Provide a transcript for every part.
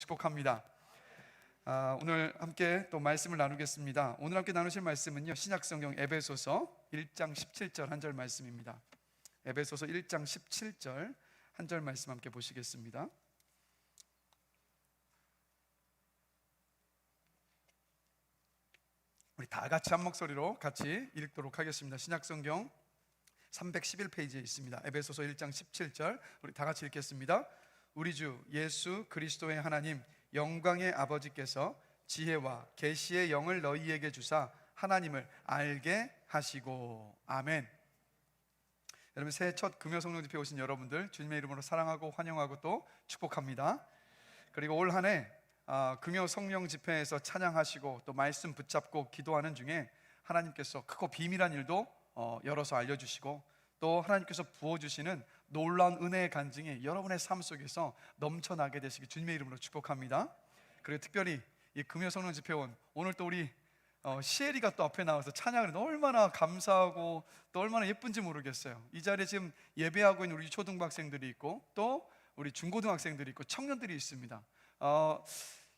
축복합니다. 오늘 함께 또 말씀을 나누겠습니다. 오늘 함께 나누실 말씀은요, 신약성경 에베소서 1장 17절 한 절 말씀입니다. 에베소서 1장 17절 한 절 말씀 함께 보시겠습니다. 우리 다 같이 한 목소리로 같이 읽도록 하겠습니다. 신약성경 311페이지에 있습니다. 에베소서 1장 17절 우리 다 같이 읽겠습니다. 우리 주 예수 그리스도의 하나님 영광의 아버지께서 지혜와 계시의 영을 너희에게 주사 하나님을 알게 하시고. 아멘. 여러분, 새해 첫 금요 성령 집회 오신 여러분들 주님의 이름으로 사랑하고 환영하고 또 축복합니다. 그리고 올 한 해 금요 성령 집회에서 찬양하시고 또 말씀 붙잡고 기도하는 중에 하나님께서 크고 비밀한 일도 열어서 알려주시고 또 하나님께서 부어주시는 놀라운 은혜의 간증이 여러분의 삶 속에서 넘쳐나게 되시기 주님의 이름으로 축복합니다. 그리고 특별히 이 금요 성령 집회 온 오늘 또 우리 시엘이가 또 앞에 나와서 찬양을 얼마나 감사하고 또 얼마나 예쁜지 모르겠어요. 이 자리에 지금 예배하고 있는 우리 초등학생들이 있고 또 우리 중고등학생들이 있고 청년들이 있습니다.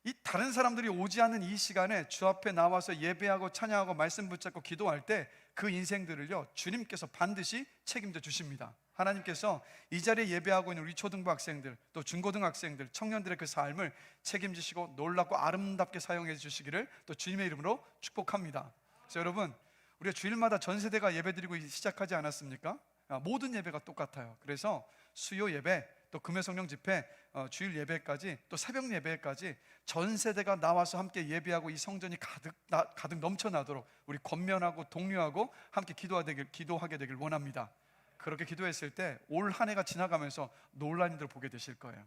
이 다른 사람들이 오지 않는 이 시간에 주 앞에 나와서 예배하고 찬양하고 말씀 붙잡고 기도할 때 그 인생들을요 주님께서 반드시 책임져 주십니다. 하나님께서 이 자리에 예배하고 있는 우리 초등학생들 또 중고등학생들 청년들의 그 삶을 책임지시고 놀랍고 아름답게 사용해 주시기를 또 주님의 이름으로 축복합니다. 그래서 여러분, 우리가 주일마다 전 세대가 예배드리고 시작하지 않았습니까? 모든 예배가 똑같아요. 그래서 수요 예배 또 금요 성령 집회, 주일 예배까지 또 새벽 예배까지 전 세대가 나와서 함께 예배하고 이 성전이 가득 넘쳐나도록 우리 권면하고 독려하고 함께 기도하게 되길 원합니다. 그렇게 기도했을 때 올 한 해가 지나가면서 놀라운 일을 보게 되실 거예요.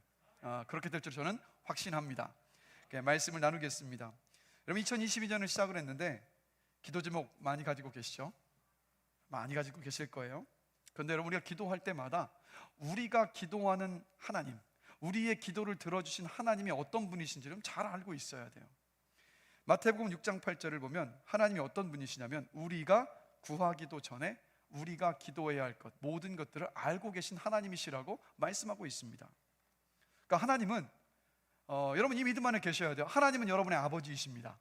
그렇게 될 줄 저는 확신합니다. 말씀을 나누겠습니다. 여러분, 2022년을 시작을 했는데 기도 제목 많이 가지고 계시죠? 많이 가지고 계실 거예요. 그런데 여러분, 우리가 기도할 때마다 우리가 기도하는 하나님, 우리의 기도를 들어주신 하나님이 어떤 분이신지를 잘 알고 있어야 돼요. 마태복음 6장 8절을 보면 하나님이 어떤 분이시냐면 우리가 구하기도 전에 우리가 기도해야 할 것 모든 것들을 알고 계신 하나님이시라고 말씀하고 있습니다. 그러니까 하나님은 여러분 이 믿음 안에 계셔야 돼요. 하나님은 여러분의 아버지이십니다.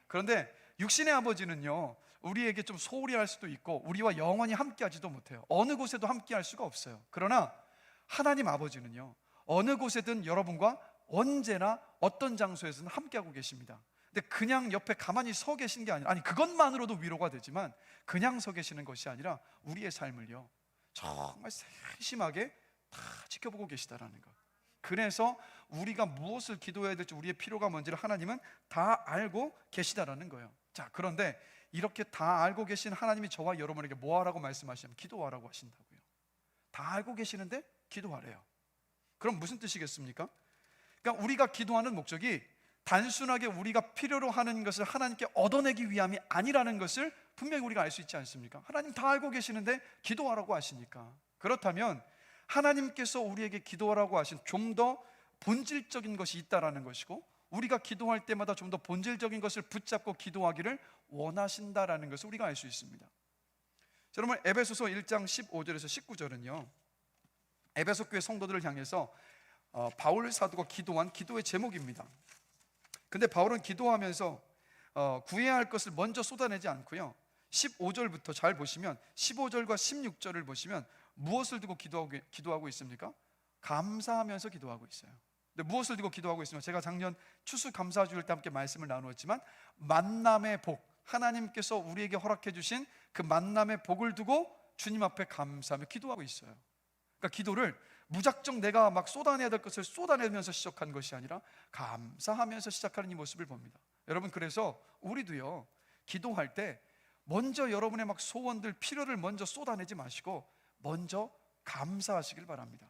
그런데 육신의 아버지는요 우리에게 좀 소홀히 할 수도 있고 우리와 영원히 함께하지도 못해요. 어느 곳에도 함께할 수가 없어요. 그러나 하나님 아버지는요 어느 곳에든 여러분과 언제나 어떤 장소에서는 함께하고 계십니다. 근데 그냥 옆에 가만히 서 계신 게 아니라, 그것만으로도 위로가 되지만 그냥 서 계시는 것이 아니라 우리의 삶을요 정말 세심하게 다 지켜보고 계시다라는 것. 그래서 우리가 무엇을 기도해야 될지, 우리의 필요가 뭔지를 하나님은 다 알고 계시다라는 거예요. 자, 그런데 이렇게 다 알고 계신 하나님이 저와 여러분에게 뭐 하라고 말씀하시냐면 기도하라고 하신다고요. 다 알고 계시는데 기도하래요. 그럼 무슨 뜻이겠습니까? 그러니까 우리가 기도하는 목적이 단순하게 우리가 필요로 하는 것을 하나님께 얻어내기 위함이 아니라는 것을 분명히 우리가 알 수 있지 않습니까? 하나님 다 알고 계시는데 기도하라고 하시니까. 그렇다면 하나님께서 우리에게 기도하라고 하신 좀 더 본질적인 것이 있다라는 것이고, 우리가 기도할 때마다 좀 더 본질적인 것을 붙잡고 기도하기를 원하신다라는 것을 우리가 알 수 있습니다. 여러분, 에베소서 1장 15절에서 19절은요 에베소 교회 성도들을 향해서 바울 사도가 기도한 기도의 제목입니다. 근데 바울은 기도하면서 구해야 할 것을 먼저 쏟아내지 않고요 15절부터 잘 보시면 15절과 16절을 보시면 무엇을 두고 기도하고 있습니까? 감사하면서 기도하고 있어요. 근데 무엇을 두고 기도하고 있습니까? 제가 작년 추수감사주일 때 함께 말씀을 나누었지만 만남의 복, 하나님께서 우리에게 허락해 주신 그 만남의 복을 두고 주님 앞에 감사하며 기도하고 있어요. 그러니까 기도를 무작정 내가 막 쏟아내야 될 것을 쏟아내면서 시작한 것이 아니라 감사하면서 시작하는 이 모습을 봅니다. 여러분, 그래서 우리도요 기도할 때 먼저 여러분의 막 소원들, 필요를 먼저 쏟아내지 마시고 먼저 감사하시길 바랍니다.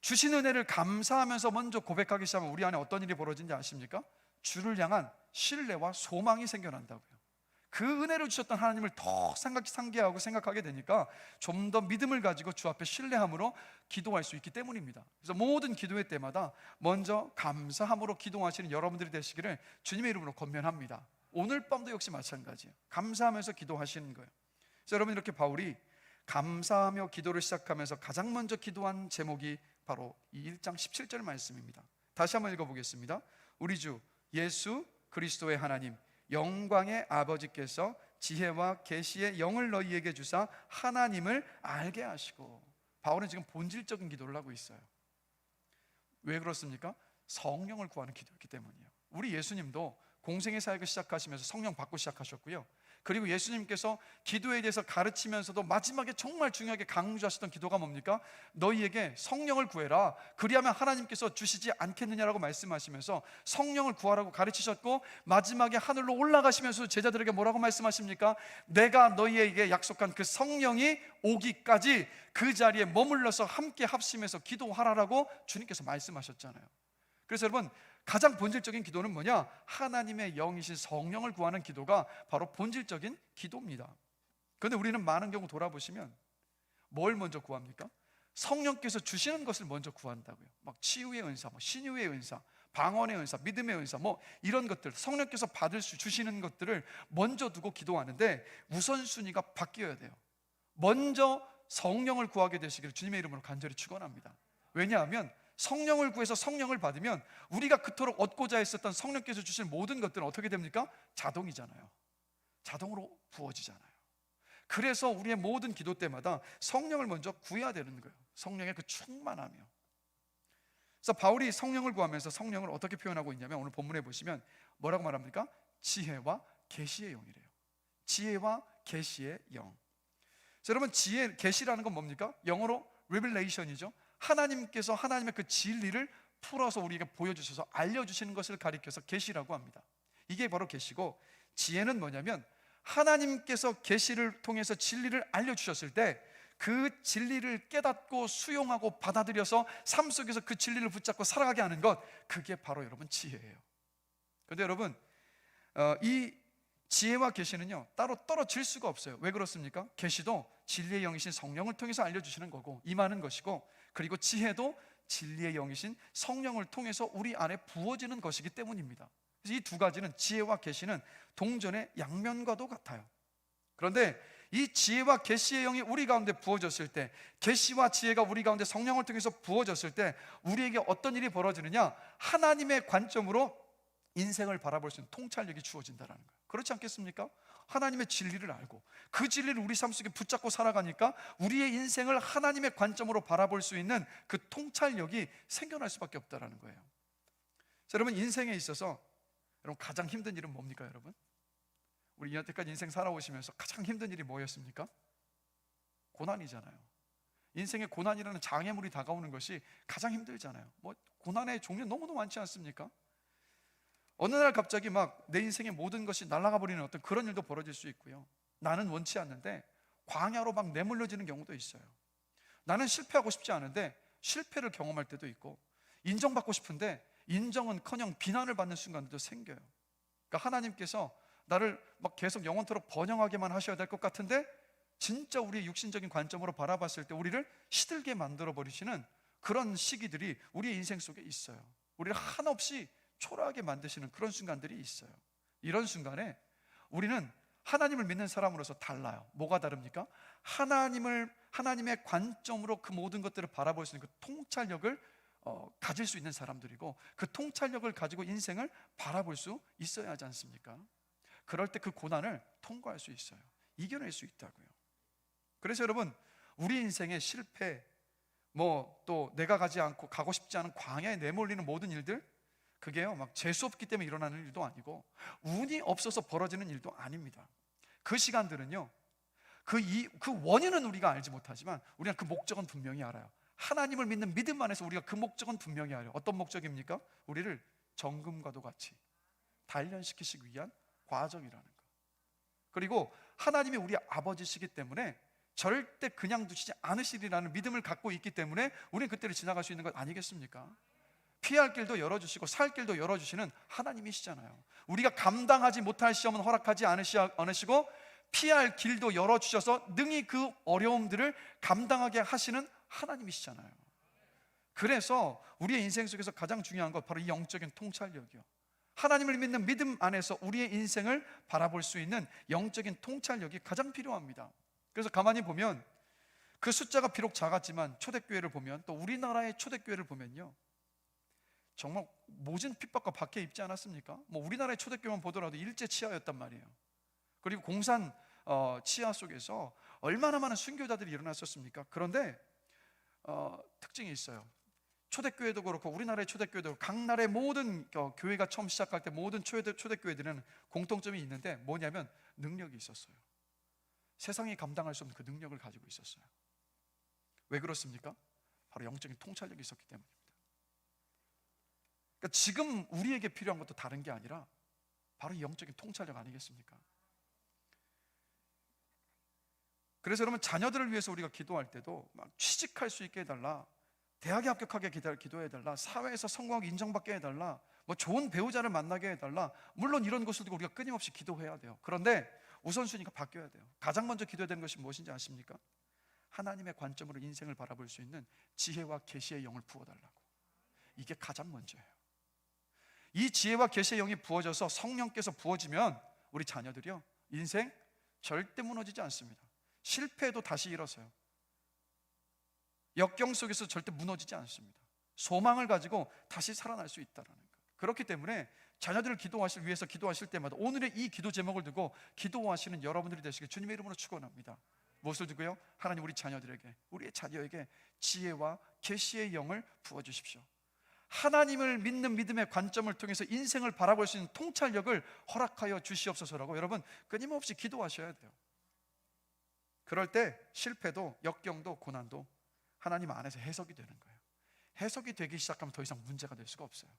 주신 은혜를 감사하면서 먼저 고백하기 시작하면 우리 안에 어떤 일이 벌어진지 아십니까? 주를 향한 신뢰와 소망이 생겨난다고요. 그 은혜를 주셨던 하나님을 더 상기하고 생각하게 되니까 좀 더 믿음을 가지고 주 앞에 신뢰함으로 기도할 수 있기 때문입니다. 그래서 모든 기도회 때마다 먼저 감사함으로 기도하시는 여러분들이 되시기를 주님의 이름으로 권면합니다. 오늘 밤도 역시 마찬가지예요. 감사하면서 기도하시는 거예요. 그래서 여러분, 이렇게 바울이 감사하며 기도를 시작하면서 가장 먼저 기도한 제목이 바로 이 1장 17절 말씀입니다. 다시 한번 읽어보겠습니다. 우리 주 예수 그리스도의 하나님 영광의 아버지께서 지혜와 계시의 영을 너희에게 주사 하나님을 알게 하시고. 바울은 지금 본질적인 기도를 하고 있어요. 왜 그렇습니까? 성령을 구하는 기도였기 때문이에요. 우리 예수님도 공생의 사역을 시작하시면서 성령 받고 시작하셨고요, 그리고 예수님께서 기도에 대해서 가르치면서도 마지막에 정말 중요하게 강조하셨던 기도가 뭡니까? 너희에게 성령을 구해라, 그리하면 하나님께서 주시지 않겠느냐라고 말씀하시면서 성령을 구하라고 가르치셨고, 마지막에 하늘로 올라가시면서 제자들에게 뭐라고 말씀하십니까? 내가 너희에게 약속한 그 성령이 오기까지 그 자리에 머물러서 함께 합심해서 기도하라라고 주님께서 말씀하셨잖아요. 그래서 여러분, 가장 본질적인 기도는 뭐냐? 하나님의 영이신 성령을 구하는 기도가 바로 본질적인 기도입니다. 그런데 우리는 많은 경우 돌아보시면 뭘 먼저 구합니까? 성령께서 주시는 것을 먼저 구한다고요. 막 치유의 은사, 신유의 은사, 방언의 은사, 믿음의 은사, 이런 것들, 성령께서 받을 수 주시는 것들을 먼저 두고 기도하는데 우선순위가 바뀌어야 돼요. 먼저 성령을 구하게 되시기를 주님의 이름으로 간절히 축원합니다. 왜냐하면 성령을 구해서 성령을 받으면 우리가 그토록 얻고자 했었던 성령께서 주신 모든 것들은 어떻게 됩니까? 자동이잖아요. 자동으로 부어지잖아요. 그래서 우리의 모든 기도 때마다 성령을 먼저 구해야 되는 거예요. 성령의 그 충만함이요. 그래서 바울이 성령을 구하면서 성령을 어떻게 표현하고 있냐면, 오늘 본문에 보시면 뭐라고 말합니까? 지혜와 계시의 영이래요. 지혜와 계시의 영. 자, 여러분, 지혜, 계시라는 건 뭡니까? 영어로 revelation이죠. 하나님께서 하나님의 그 진리를 풀어서 우리에게 보여주셔서 알려주시는 것을 가리켜서 계시라고 합니다. 이게 바로 계시고, 지혜는 뭐냐면 하나님께서 계시를 통해서 진리를 알려주셨을 때 그 진리를 깨닫고 수용하고 받아들여서 삶 속에서 그 진리를 붙잡고 살아가게 하는 것, 그게 바로 여러분 지혜예요. 그런데 여러분, 이 지혜와 계시는요 따로 떨어질 수가 없어요. 왜 그렇습니까? 계시도 진리의 영이신 성령을 통해서 알려주시는 거고 임하는 것이고, 그리고 지혜도 진리의 영이신 성령을 통해서 우리 안에 부어지는 것이기 때문입니다. 그래서 이 두 가지는, 지혜와 계시는 동전의 양면과도 같아요. 그런데 이 지혜와 계시의 영이 우리 가운데 부어졌을 때, 계시와 지혜가 우리 가운데 성령을 통해서 부어졌을 때 우리에게 어떤 일이 벌어지느냐? 하나님의 관점으로 인생을 바라볼 수 있는 통찰력이 주어진다는 거예요. 그렇지 않겠습니까? 하나님의 진리를 알고 그 진리를 우리 삶 속에 붙잡고 살아가니까 우리의 인생을 하나님의 관점으로 바라볼 수 있는 그 통찰력이 생겨날 수밖에 없다는 거예요. 자, 여러분, 인생에 있어서 여러분 가장 힘든 일은 뭡니까? 여러분, 우리 여태까지 인생 살아오시면서 가장 힘든 일이 뭐였습니까? 고난이잖아요. 인생에 고난이라는 장애물이 다가오는 것이 가장 힘들잖아요. 고난의 종류 너무너무 많지 않습니까? 어느 날 갑자기 막 내 인생의 모든 것이 날아가 버리는 어떤 그런 일도 벌어질 수 있고요, 나는 원치 않는데 광야로 막 내몰려지는 경우도 있어요. 나는 실패하고 싶지 않은데 실패를 경험할 때도 있고, 인정받고 싶은데 인정은커녕 비난을 받는 순간들도 생겨요. 그러니까 하나님께서 나를 막 계속 영원토록 번영하게만 하셔야 될 것 같은데 진짜 우리의 육신적인 관점으로 바라봤을 때 우리를 시들게 만들어 버리시는 그런 시기들이 우리의 인생 속에 있어요. 우리를 한없이 초라하게 만드시는 그런 순간들이 있어요. 이런 순간에 우리는 하나님을 믿는 사람으로서 달라요. 뭐가 다릅니까? 하나님의 관점으로 그 모든 것들을 바라볼 수 있는 그 통찰력을 가질 수 있는 사람들이고, 그 통찰력을 가지고 인생을 바라볼 수 있어야 하지 않습니까? 그럴 때 그 고난을 통과할 수 있어요. 이겨낼 수 있다고요. 그래서 여러분, 우리 인생의 실패, 또 내가 가지 않고 가고 싶지 않은 광야에 내몰리는 모든 일들, 그게요 막 재수 없기 때문에 일어나는 일도 아니고 운이 없어서 벌어지는 일도 아닙니다. 그 시간들은요, 그 원인은 우리가 알지 못하지만 우리가 그 목적은 분명히 알아요. 하나님을 믿는 믿음 안에서 우리가 그 목적은 분명히 알아요. 어떤 목적입니까? 우리를 정금과도 같이 단련시키시기 위한 과정이라는 거. 그리고 하나님이 우리 아버지시기 때문에 절대 그냥 두시지 않으시리라는 믿음을 갖고 있기 때문에 우리는 그때를 지나갈 수 있는 것 아니겠습니까? 피할 길도 열어주시고 살 길도 열어주시는 하나님이시잖아요. 우리가 감당하지 못할 시험은 허락하지 않으시고 피할 길도 열어주셔서 능히 그 어려움들을 감당하게 하시는 하나님이시잖아요. 그래서 우리의 인생 속에서 가장 중요한 것, 바로 이 영적인 통찰력이요, 하나님을 믿는 믿음 안에서 우리의 인생을 바라볼 수 있는 영적인 통찰력이 가장 필요합니다. 그래서 가만히 보면 그 숫자가 비록 작았지만 초대교회를 보면, 또 우리나라의 초대교회를 보면요, 정말 모진 핍박과 박해 입지 않았습니까? 뭐 우리나라의 초대교회만 보더라도 일제 치하였단 말이에요. 그리고 공산 치하 속에서 얼마나 많은 순교자들이 일어났었습니까? 그런데 특징이 있어요. 초대교회도 그렇고 우리나라의 초대교회도 각 나라의 모든 교회가 처음 시작할 때 모든 초대교회들은 공통점이 있는데 뭐냐면 능력이 있었어요. 세상이 감당할 수 없는 그 능력을 가지고 있었어요. 왜 그렇습니까? 바로 영적인 통찰력이 있었기 때문입니다. 그러니까 지금 우리에게 필요한 것도 다른 게 아니라 바로 이 영적인 통찰력 아니겠습니까? 그래서 여러분, 자녀들을 위해서 우리가 기도할 때도 막 취직할 수 있게 해달라, 대학에 합격하게 기도해달라, 사회에서 성공하게 인정받게 해달라, 뭐 좋은 배우자를 만나게 해달라, 물론 이런 것을 두고 우리가 끊임없이 기도해야 돼요. 그런데 우선순위가 바뀌어야 돼요. 가장 먼저 기도해야 되는 것이 무엇인지 아십니까? 하나님의 관점으로 인생을 바라볼 수 있는 지혜와 계시의 영을 부어달라고. 이게 가장 먼저예요. 이 지혜와 계시의 영이 부어져서 성령께서 부어지면 우리 자녀들이요, 인생 절대 무너지지 않습니다. 실패해도 다시 일어서요. 역경 속에서 절대 무너지지 않습니다. 소망을 가지고 다시 살아날 수 있다는 것. 그렇기 때문에 자녀들을 위해서 기도하실 때마다 오늘의 이 기도 제목을 두고 기도하시는 여러분들이 되시길 주님의 이름으로 축원합니다. 무엇을 두고요? 하나님, 우리 자녀들에게, 우리의 자녀에게 지혜와 계시의 영을 부어주십시오. 하나님을 믿는 믿음의 관점을 통해서 인생을 바라볼 수 있는 통찰력을 허락하여 주시옵소서라고 여러분 끊임없이 기도하셔야 돼요. 그럴 때 실패도 역경도 고난도 하나님 안에서 해석이 되는 거예요. 해석이 되기 시작하면 더 이상 문제가 될 수가 없어요.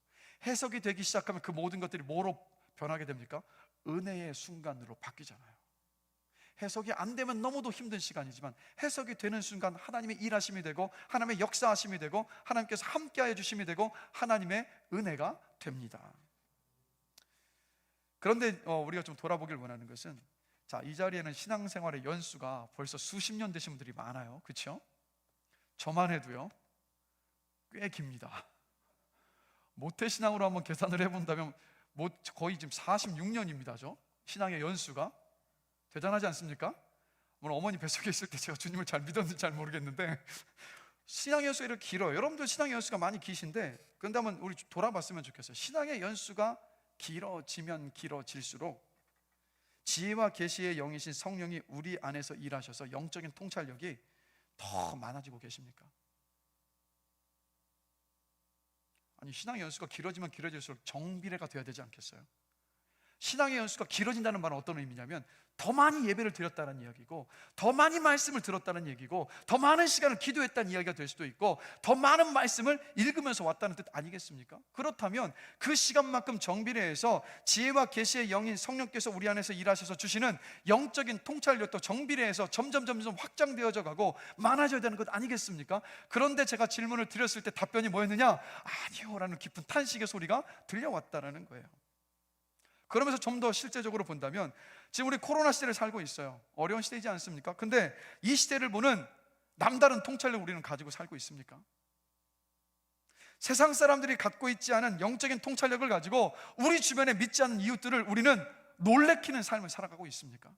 해석이 되기 시작하면 그 모든 것들이 뭐로 변하게 됩니까? 은혜의 순간으로 바뀌잖아요. 해석이 안 되면 너무도 힘든 시간이지만 해석이 되는 순간 하나님의 일하심이 되고 하나님의 역사하심이 되고 하나님께서 함께하여 주심이 되고 하나님의 은혜가 됩니다. 그런데 우리가 좀 돌아보길 원하는 것은, 자, 이 자리에는 신앙생활의 연수가 벌써 수십 년 되신 분들이 많아요. 그렇죠? 저만 해도요 꽤 깁니다. 모태신앙으로 한번 계산을 해본다면 거의 지금 46년입니다. 신앙의 연수가 대단하지 않습니까? 물론 어머니 뱃속에 있을 때 제가 주님을 잘 믿었는지 잘 모르겠는데 신앙의 연수가 이렇게 길어요. 여러분들 신앙의 연수가 많이 기신데, 그런데 한번 우리 돌아봤으면 좋겠어요. 신앙의 연수가 길어지면 길어질수록 지혜와 계시의 영이신 성령이 우리 안에서 일하셔서 영적인 통찰력이 더 많아지고 계십니까? 아니, 신앙의 연수가 길어지면 길어질수록 정비례가 돼야 되지 않겠어요? 신앙의 연수가 길어진다는 말은 어떤 의미냐면 더 많이 예배를 드렸다는 이야기고, 더 많이 말씀을 들었다는 얘기고, 더 많은 시간을 기도했다는 이야기가 될 수도 있고, 더 많은 말씀을 읽으면서 왔다는 뜻 아니겠습니까? 그렇다면 그 시간만큼 정비례해서 지혜와 계시의 영인 성령께서 우리 안에서 일하셔서 주시는 영적인 통찰력도 정비례해서 점점 확장되어져 가고 많아져야 되는 것 아니겠습니까? 그런데 제가 질문을 드렸을 때 답변이 뭐였느냐? 아니요 라는 깊은 탄식의 소리가 들려왔다는 거예요. 그러면서 좀 더 실제적으로 본다면 지금 우리 코로나 시대를 살고 있어요. 어려운 시대이지 않습니까? 근데 이 시대를 보는 남다른 통찰력 우리는 가지고 살고 있습니까? 세상 사람들이 갖고 있지 않은 영적인 통찰력을 가지고 우리 주변에 믿지 않는 이웃들을 우리는 놀래키는 삶을 살아가고 있습니까?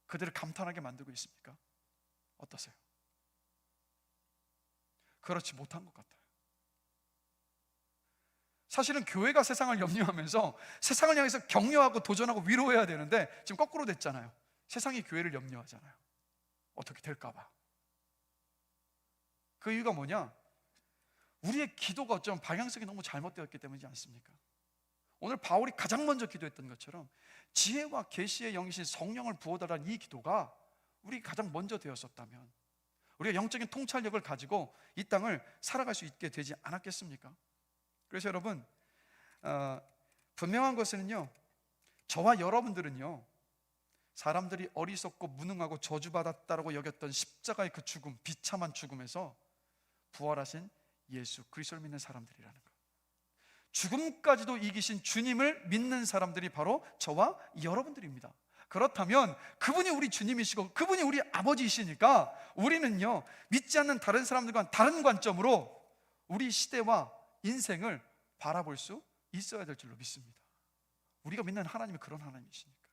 그들을 감탄하게 만들고 있습니까? 어떠세요? 그렇지 못한 것 같아요. 사실은 교회가 세상을 염려하면서 세상을 향해서 격려하고 도전하고 위로해야 되는데 지금 거꾸로 됐잖아요. 세상이 교회를 염려하잖아요. 어떻게 될까 봐. 그 이유가 뭐냐? 우리의 기도가 어쩌면 방향성이 너무 잘못되었기 때문이지 않습니까? 오늘 바울이 가장 먼저 기도했던 것처럼 지혜와 계시의 영이신 성령을 부어달라는 이 기도가 우리 가장 먼저 되었었다면 우리가 영적인 통찰력을 가지고 이 땅을 살아갈 수 있게 되지 않았겠습니까? 그래서 여러분, 분명한 것은요, 저와 여러분들은요, 사람들이 어리석고 무능하고 저주받았다라고 여겼던 십자가의 그 죽음, 비참한 죽음에서 부활하신 예수 그리스도를 믿는 사람들이라는 것, 죽음까지도 이기신 주님을 믿는 사람들이 바로 저와 여러분들입니다. 그렇다면 그분이 우리 주님이시고 그분이 우리 아버지이시니까 우리는요, 믿지 않는 다른 사람들과 다른 관점으로 우리 시대와 인생을 바라볼 수 있어야 될 줄로 믿습니다. 우리가 믿는 하나님이 그런 하나님이시니까.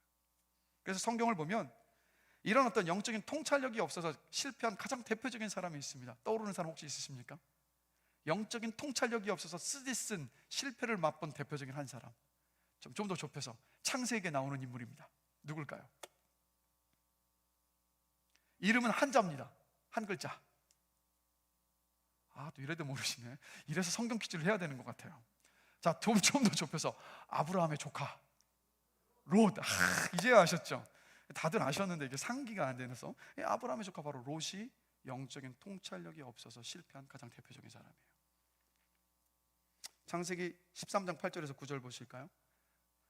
그래서 성경을 보면 이런 어떤 영적인 통찰력이 없어서 실패한 가장 대표적인 사람이 있습니다. 떠오르는 사람 혹시 있으십니까? 영적인 통찰력이 없어서 쓰디쓴 실패를 맛본 대표적인 한 사람, 좀 더 좁혀서 창세기에 나오는 인물입니다. 누굴까요? 이름은 한자입니다. 한 글자. 또 이래도 모르시네. 이래서 성경 퀴즈를 해야 되는 것 같아요. 자, 좀 더 좁혀서 아브라함의 조카 롯. 이제야 아셨죠? 다들 아셨는데 이게 상기가 안 되면서 아브라함의 조카 바로 롯이 영적인 통찰력이 없어서 실패한 가장 대표적인 사람이에요. 창세기 13장 8절에서 9절 보실까요?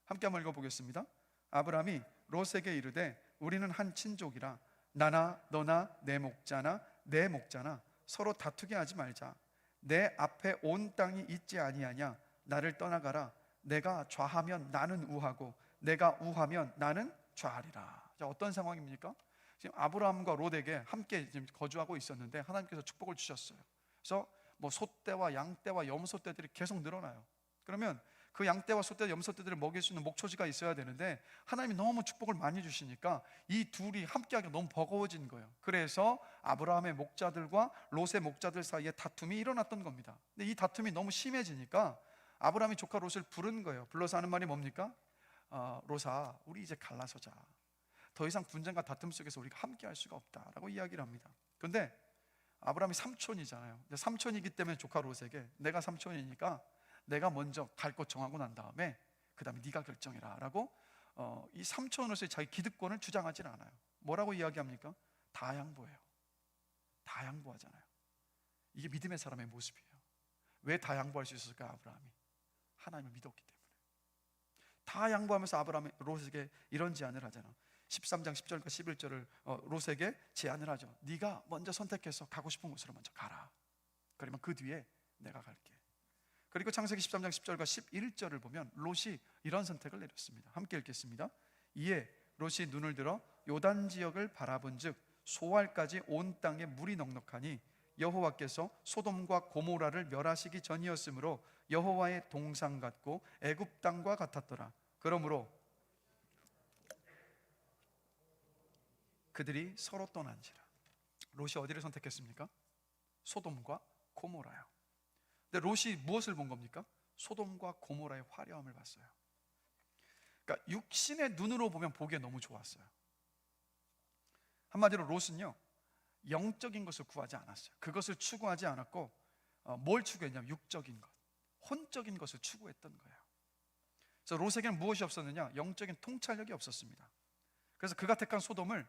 함께 한번 읽어보겠습니다. 아브라함이 롯에게 이르되 우리는 한 친족이라 나나 너나 내 목자나 내 목자나 서로 다투게 하지 말자. 내 앞에 온 땅이 있지 아니하냐. 나를 떠나가라. 내가 좌하면 나는 우하고 내가 우하면 나는 좌하리라. 자, 어떤 상황입니까? 지금 아브라함과 롯에게 함께 지금 거주하고 있었는데 하나님께서 축복을 주셨어요. 그래서 뭐 소떼와 양떼와 염소떼들이 계속 늘어나요. 그러면 그 양떼와 소떼, 염소떼들을 먹일 수 있는 목초지가 있어야 되는데 하나님이 너무 축복을 많이 주시니까 이 둘이 함께하기가 너무 버거워진 거예요. 그래서 아브라함의 목자들과 롯의 목자들 사이에 다툼이 일어났던 겁니다. 근데 이 다툼이 너무 심해지니까 아브라함이 조카 롯을 부른 거예요. 불러서 하는 말이 뭡니까? 롯아, 우리 이제 갈라서자. 더 이상 분쟁과 다툼 속에서 우리가 함께할 수가 없다라고 이야기를 합니다. 그런데 아브라함이 삼촌이잖아요. 삼촌이기 때문에 조카 롯에게 내가 삼촌이니까 내가 먼저 갈 곳 정하고 난 다음에 그 다음에 네가 결정해라 라고 이 삼촌으로서의 자기 기득권을 주장하진 않아요. 뭐라고 이야기합니까? 다 양보해요. 다 양보하잖아요. 이게 믿음의 사람의 모습이에요. 왜 다 양보할 수 있었을까? 아브라함이 하나님을 믿었기 때문에. 다 양보하면서 아브라함이 롯에게 이런 제안을 하잖아. 13장 10절과 11절을 롯에게 제안을 하죠. 네가 먼저 선택해서 가고 싶은 곳으로 먼저 가라. 그러면 그 뒤에 내가 갈게. 그리고 창세기 13장 10절과 11절을 보면 롯이 이런 선택을 내렸습니다. 함께 읽겠습니다. 이에 롯이 눈을 들어 요단 지역을 바라본즉 소알까지 온 땅에 물이 넉넉하니 여호와께서 소돔과 고모라를 멸하시기 전이었으므로 여호와의 동상 같고 애굽 땅과 같았더라. 그러므로 그들이 서로 떠난지라. 롯이 어디를 선택했습니까? 소돔과 고모라요. 근데 롯이 무엇을 본 겁니까? 소돔과 고모라의 화려함을 봤어요. 그러니까 육신의 눈으로 보면 보기에 너무 좋았어요. 한마디로 롯은요, 영적인 것을 구하지 않았어요. 그것을 추구하지 않았고 뭘 추구했냐면 육적인 것, 혼적인 것을 추구했던 거예요. 그래서 롯에게는 무엇이 없었느냐? 영적인 통찰력이 없었습니다. 그래서 그가 택한 소돔을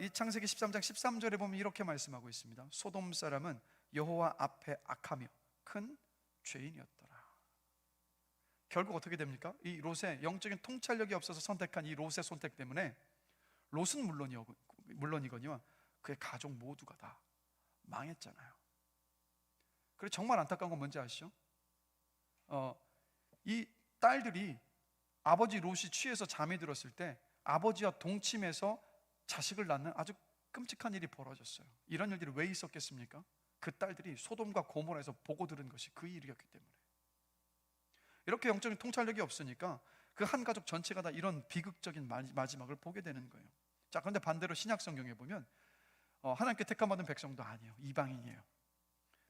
이 창세기 13장 13절에 보면 이렇게 말씀하고 있습니다. 소돔 사람은 여호와 앞에 악하며 큰 죄인이었더라. 결국 어떻게 됩니까? 이 롯의 영적인 통찰력이 없어서 선택한 이 롯의 선택 때문에 롯은 물론이거니와 그의 가족 모두가 다 망했잖아요. 그리고 정말 안타까운 건 뭔지 아시죠? 이 딸들이 아버지 롯이 취해서 잠이 들었을 때 아버지와 동침해서 자식을 낳는 아주 끔찍한 일이 벌어졌어요. 이런 일들이 왜 있었겠습니까? 그 딸들이 소돔과 고모라에서 보고 들은 것이 그 일이었기 때문에. 이렇게 영적인 통찰력이 없으니까 그 한 가족 전체가 다 이런 비극적인 마지막을 보게 되는 거예요. 자, 그런데 반대로 신약 성경에 보면 하나님께 택함받은 백성도 아니에요. 이방인이에요.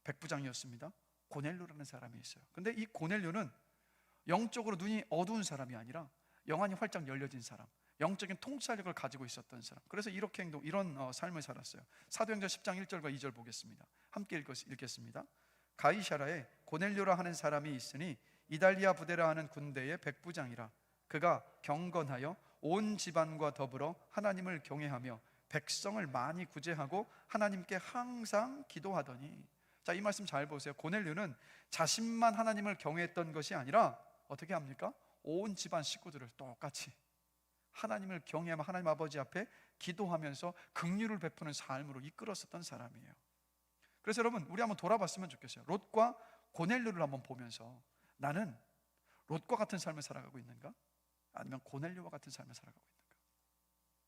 백부장이었습니다. 고넬료라는 사람이 있어요. 근데 이 고넬료는 영적으로 눈이 어두운 사람이 아니라 영안이 활짝 열려진 사람, 영적인 통찰력을 가지고 있었던 사람. 그래서 이런 삶을 살았어요. 사도행전 10장 1절과 2절 보겠습니다. 함께 읽겠습니다. 가이사라에 고넬료라 하는 사람이 있으니 이달리아 부대라 하는 군대의 백부장이라. 그가 경건하여 온 집안과 더불어 하나님을 경외하며 백성을 많이 구제하고 하나님께 항상 기도하더니. 자, 이 말씀 잘 보세요. 고넬료는 자신만 하나님을 경외했던 것이 아니라 어떻게 합니까? 온 집안 식구들을 똑같이 하나님을 경외하며 하나님 아버지 앞에 기도하면서 긍휼을 베푸는 삶으로 이끌었었던 사람이에요. 그래서 여러분, 우리 한번 돌아봤으면 좋겠어요. 롯과 고넬료를 한번 보면서 나는 롯과 같은 삶을 살아가고 있는가? 아니면 고넬료와 같은 삶을 살아가고 있는가?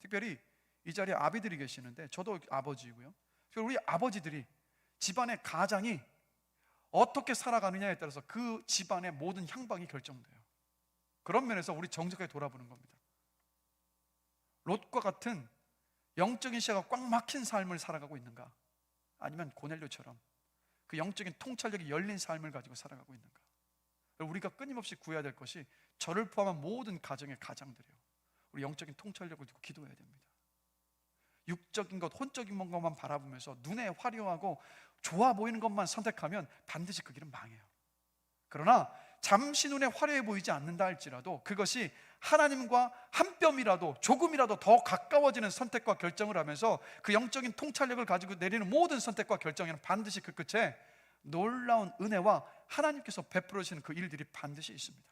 특별히 이 자리에 아비들이 계시는데 저도 아버지이고요. 우리 아버지들이 집안의 가장이 어떻게 살아가느냐에 따라서 그 집안의 모든 향방이 결정돼요. 그런 면에서 우리 정직하게 돌아보는 겁니다. 롯과 같은 영적인 시야가 꽉 막힌 삶을 살아가고 있는가? 아니면 고넬료처럼 그 영적인 통찰력이 열린 삶을 가지고 살아가고 있는가? 우리가 끊임없이 구해야 될 것이 저를 포함한 모든 가정의 가장들이에요. 우리 영적인 통찰력을 두고 기도해야 됩니다. 육적인 것, 혼적인 것만 바라보면서 눈에 화려하고 좋아 보이는 것만 선택하면 반드시 그 길은 망해요. 그러나 잠시 눈에 화려해 보이지 않는다 할지라도 그것이 하나님과 한 뼘이라도 조금이라도 더 가까워지는 선택과 결정을 하면서 그 영적인 통찰력을 가지고 내리는 모든 선택과 결정에는 반드시 그 끝에 놀라운 은혜와 하나님께서 베풀어 주시는 그 일들이 반드시 있습니다.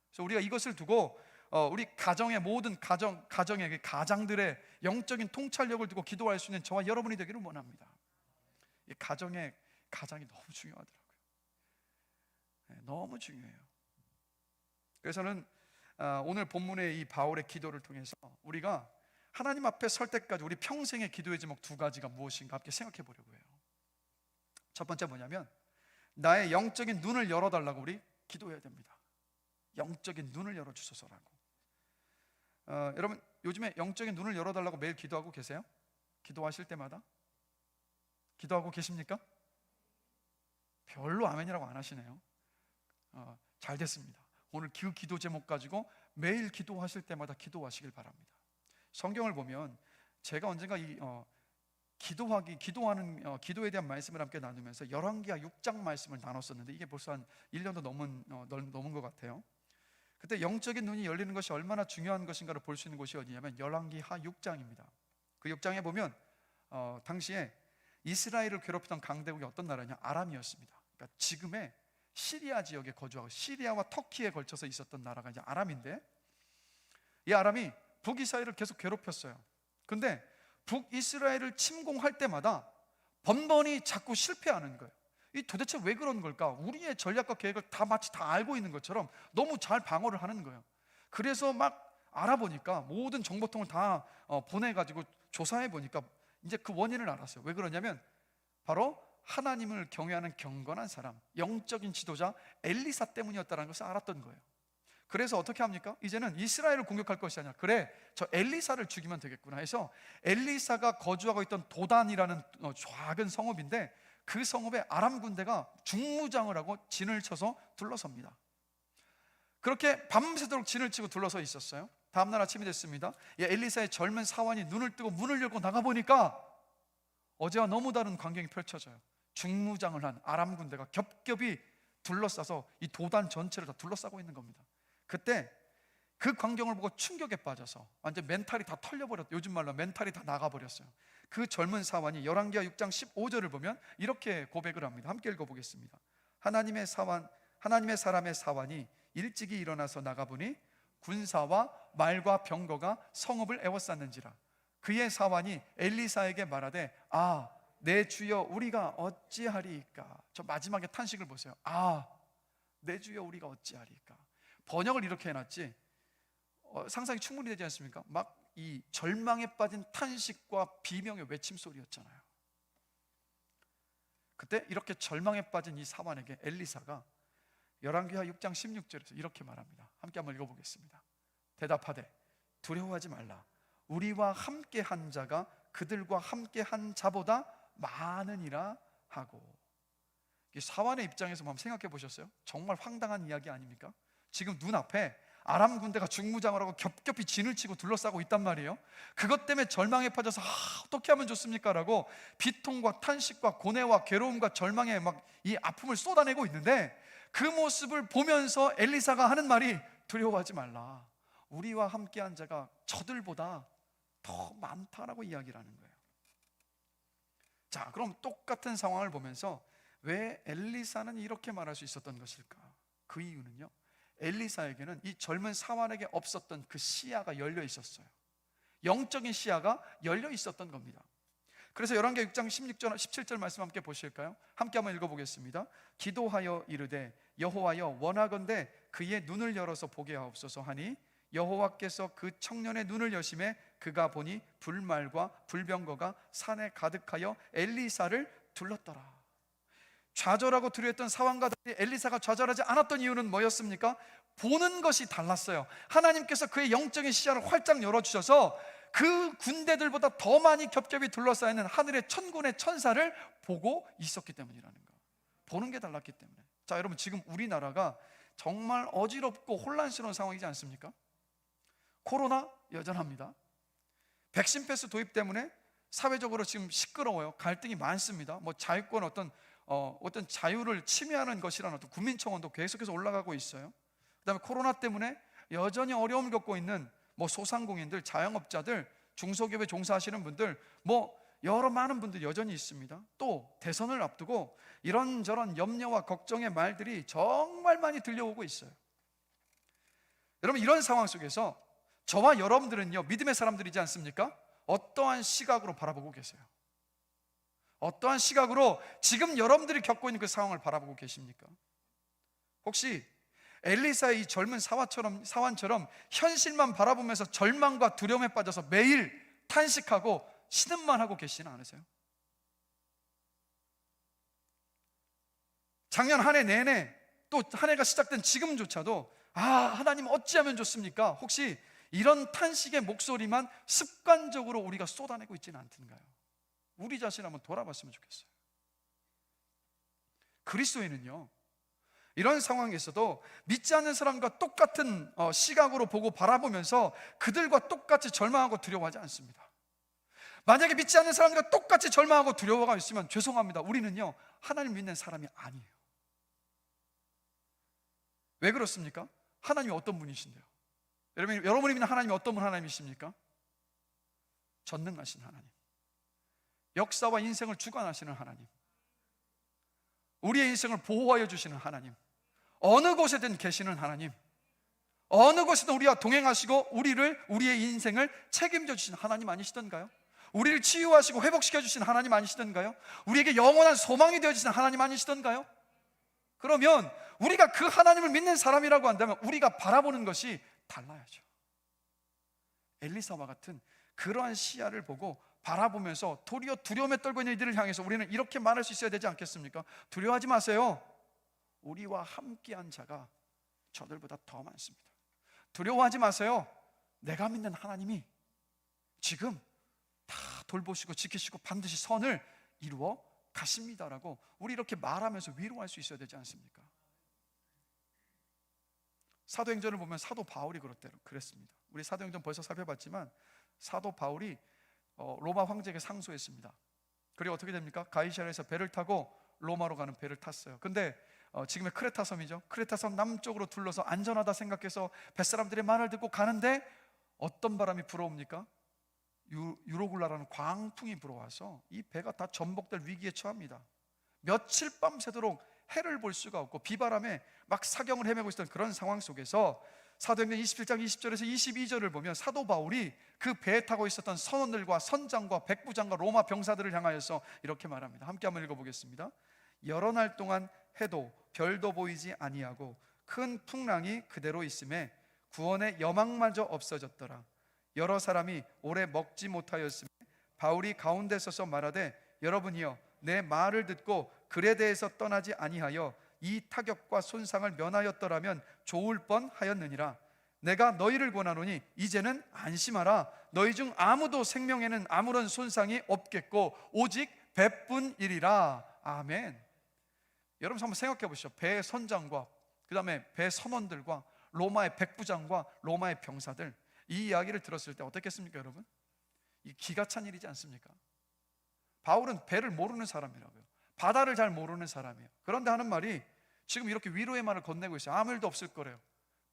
그래서 우리가 이것을 두고 우리 가정의 모든 가정의 가장들의 영적인 통찰력을 두고 기도할 수 있는 저와 여러분이 되기를 원합니다. 이 가장이 너무 중요하더라고요. 네, 너무 중요해요. 그래서는 오늘 본문의 이 바울의 기도를 통해서 우리가 하나님 앞에 설 때까지 우리 평생의 기도의 제목 두 가지가 무엇인가 함께 생각해 보려고 해요. 첫 번째 뭐냐면 나의 영적인 눈을 열어달라고 우리 기도해야 됩니다. 영적인 눈을 열어주소서라고. 여러분 요즘에 영적인 눈을 열어달라고 매일 기도하고 계세요? 기도하실 때마다? 기도하고 계십니까? 별로 아멘이라고 안 하시네요. 잘 됐습니다. 오늘 그 기도 제목 가지고 매일 기도하실 때마다 기도하시길 바랍니다. 성경을 보면 제가 언젠가 이 기도하는 기도에 대한 말씀을 함께 나누면서 열왕기하 6장 말씀을 나눴었는데 이게 벌써 한 1년도 넘은 것 같아요. 그때 영적인 눈이 열리는 것이 얼마나 중요한 것인가를 볼 수 있는 곳이 어디냐면 열왕기하 6장입니다. 그 6장에 보면 당시에 이스라엘을 괴롭히던 강대국이 어떤 나라냐? 아람이었습니다. 그러니까 지금의 시리아 지역에 거주하고 시리아와 터키에 걸쳐서 있었던 나라가 이제 아람인데, 이 아람이 북이스라엘을 계속 괴롭혔어요. 근데 북이스라엘을 침공할 때마다 번번이 자꾸 실패하는 거예요. 이 도대체 왜 그런 걸까? 우리의 전략과 계획을 마치 다 알고 있는 것처럼 너무 잘 방어를 하는 거예요. 그래서 막 알아보니까 모든 정보통을 다 보내가지고 조사해 보니까 이제 그 원인을 알았어요. 왜 그러냐면 바로 하나님을 경외하는 경건한 사람, 영적인 지도자 엘리사 때문이었다는 것을 알았던 거예요. 그래서 어떻게 합니까? 이제는 이스라엘을 공격할 것이 아니라 그래, 저 엘리사를 죽이면 되겠구나 해서 엘리사가 거주하고 있던 도단이라는 작은 성읍인데 그 성읍에 아람 군대가 중무장을 하고 진을 쳐서 둘러섭니다. 그렇게 밤새도록 진을 치고 둘러서 있었어요. 다음날 아침이 됐습니다. 엘리사의 젊은 사환이 눈을 뜨고 문을 열고 나가보니까 어제와 너무 다른 광경이 펼쳐져요. 중무장을 한 아람 군대가 겹겹이 둘러싸서 이 도단 전체를 다 둘러싸고 있는 겁니다. 그때 그 광경을 보고 충격에 빠져서 완전 멘탈이 다 털려버렸어요. 요즘 말로 멘탈이 다 나가버렸어요. 그 젊은 사환이 열왕기하 6장 15절을 보면 이렇게 고백을 합니다. 함께 읽어보겠습니다. 하나님의 사람의 사환이 일찍이 일어나서 나가보니 군사와 말과 병거가 성읍을 에워쌌는지라. 그의 사환이 엘리사에게 말하되 내 주여 우리가 어찌하리이까. 저 마지막에 탄식을 보세요. 내 주여 우리가 어찌하리이까. 번역을 이렇게 해놨지 상상이 충분히 되지 않습니까? 막 이 절망에 빠진 탄식과 비명의 외침소리였잖아요. 그때 이렇게 절망에 빠진 이 사환에게 엘리사가 열왕기하 6장 16절에서 이렇게 말합니다. 함께 한번 읽어보겠습니다. 대답하되 두려워하지 말라. 우리와 함께 한 자가 그들과 함께 한 자보다 많으니라 하고. 이 사환의 입장에서 한번 생각해 보셨어요? 정말 황당한 이야기 아닙니까? 지금 눈앞에 아람 군대가 중무장을 하고 겹겹이 진을 치고 둘러싸고 있단 말이에요. 그것 때문에 절망에 빠져서 어떻게 하면 좋습니까? 라고 비통과 탄식과 고뇌와 괴로움과 절망에 막 이 아픔을 쏟아내고 있는데 그 모습을 보면서 엘리사가 하는 말이 두려워하지 말라. 우리와 함께한 자가 저들보다 더 많다라고 이야기를 하는 거예요. 자, 그럼 똑같은 상황을 보면서 왜 엘리사는 이렇게 말할 수 있었던 것일까? 그 이유는요, 엘리사에게는 이 젊은 사환에게 없었던 그 시야가 열려 있었어요. 영적인 시야가 열려 있었던 겁니다. 그래서 열왕기하 6장 16절 17절 말씀 함께 보실까요? 함께 한번 읽어보겠습니다. 기도하여 이르되 여호와여 원하건대 그의 눈을 열어서 보게 하옵소서 하니 여호와께서 그 청년의 눈을 여심해 그가 보니 불말과 불병거가 산에 가득하여 엘리사를 둘렀더라. 좌절하고 두려웠던 사환과 달리 엘리사가 좌절하지 않았던 이유는 뭐였습니까? 보는 것이 달랐어요. 하나님께서 그의 영적인 시야를 활짝 열어주셔서 그 군대들보다 더 많이 겹겹이 둘러싸여 있는 하늘의 천군의 천사를 보고 있었기 때문이라는 거. 보는 게 달랐기 때문에. 자, 여러분, 지금 우리나라가 정말 어지럽고 혼란스러운 상황이지 않습니까? 코로나 여전합니다. 백신 패스 도입 때문에 사회적으로 지금 시끄러워요. 갈등이 많습니다. 뭐 자유권 어떤 자유를 침해하는 것이라는 어떤 국민청원도 계속해서 올라가고 있어요. 그다음에 코로나 때문에 여전히 어려움을 겪고 있는 뭐 소상공인들, 자영업자들, 중소기업에 종사하시는 분들, 뭐 여러 많은 분들 여전히 있습니다. 또 대선을 앞두고 이런저런 염려와 걱정의 말들이 정말 많이 들려오고 있어요. 여러분, 이런 상황 속에서 저와 여러분들은요, 믿음의 사람들이지 않습니까? 어떠한 시각으로 바라보고 계세요? 어떠한 시각으로 지금 여러분들이 겪고 있는 그 상황을 바라보고 계십니까? 혹시 엘리사의 이 젊은 사환처럼 현실만 바라보면서 절망과 두려움에 빠져서 매일 탄식하고 신음만 하고 계시지는 않으세요? 작년 한 해 내내, 또 한 해가 시작된 지금조차도 하나님 어찌하면 좋습니까? 혹시 이런 탄식의 목소리만 습관적으로 우리가 쏟아내고 있지는 않던가요? 우리 자신 한번 돌아봤으면 좋겠어요. 그리스도인은요, 이런 상황에서도 믿지 않는 사람과 똑같은 시각으로 보고 바라보면서 그들과 똑같이 절망하고 두려워하지 않습니다. 만약에 믿지 않는 사람들과 똑같이 절망하고 두려워가 있으면 죄송합니다, 우리는요 하나님 믿는 사람이 아니에요. 왜 그렇습니까? 하나님이 어떤 분이신데요? 여러분이 믿는 하나님이 어떤 분 하나님이십니까? 전능하신 하나님, 역사와 인생을 주관하시는 하나님, 우리의 인생을 보호하여 주시는 하나님, 어느 곳에든 계시는 하나님, 어느 곳에든 우리와 동행하시고 우리의 인생을 책임져 주시는 하나님 아니시던가요? 우리를 치유하시고 회복시켜 주시는 하나님 아니시던가요? 우리에게 영원한 소망이 되어 주시는 하나님 아니시던가요? 그러면 우리가 그 하나님을 믿는 사람이라고 한다면 우리가 바라보는 것이 달라야죠. 엘리사와 같은 그러한 시야를 보고 바라보면서 도리어 두려움에 떨고 있는 이들을 향해서 우리는 이렇게 말할 수 있어야 되지 않겠습니까? 두려워하지 마세요. 우리와 함께한 자가 저들보다 더 많습니다. 두려워하지 마세요. 내가 믿는 하나님이 지금 다 돌보시고 지키시고 반드시 선을 이루어 가십니다라고 우리 이렇게 말하면서 위로할 수 있어야 되지 않습니까? 사도행전을 보면 사도 바울이 그랬습니다. 우리 사도행전 벌써 살펴봤지만 사도 바울이 로마 황제에게 상소했습니다. 그리고 어떻게 됩니까? 가이사랴에서 배를 타고 로마로 가는 배를 탔어요. 근데 지금의 크레타 섬이죠. 크레타 섬 남쪽으로 둘러서 안전하다 생각해서 뱃사람들의 말을 듣고 가는데 어떤 바람이 불어옵니까? 유로굴라라는 광풍이 불어와서 이 배가 다 전복될 위기에 처합니다. 며칠 밤새도록 해를 볼 수가 없고 비바람에 막 사경을 헤매고 있던 그런 상황 속에서 사도행전 27장 20절에서 22절을 보면 사도 바울이 그 배에 타고 있었던 선원들과 선장과 백부장과 로마 병사들을 향하여서 이렇게 말합니다. 함께 한번 읽어보겠습니다. 여러 날 동안 해도 별도 보이지 아니하고 큰 풍랑이 그대로 있음에 구원의 여망마저 없어졌더라. 여러 사람이 오래 먹지 못하였음에 바울이 가운데 서서 말하되 여러분이여 내 말을 듣고 글에 대해서 떠나지 아니하여 이 타격과 손상을 면하였더라면 좋을 뻔하였느니라. 내가 너희를 권하노니 이제는 안심하라. 너희 중 아무도 생명에는 아무런 손상이 없겠고 오직 배뿐이리라. 아멘. 여러분 한번 생각해 보시죠. 배 선장과 그 다음에 배 선원들과 로마의 백부장과 로마의 병사들, 이 이야기를 들었을 때 어떻겠습니까 여러분? 이 기가 찬 일이지 않습니까? 바울은 배를 모르는 사람이라고요. 바다를 잘 모르는 사람이에요. 그런데 하는 말이 지금 이렇게 위로의 말을 건네고 있어요. 아무 일도 없을 거래요.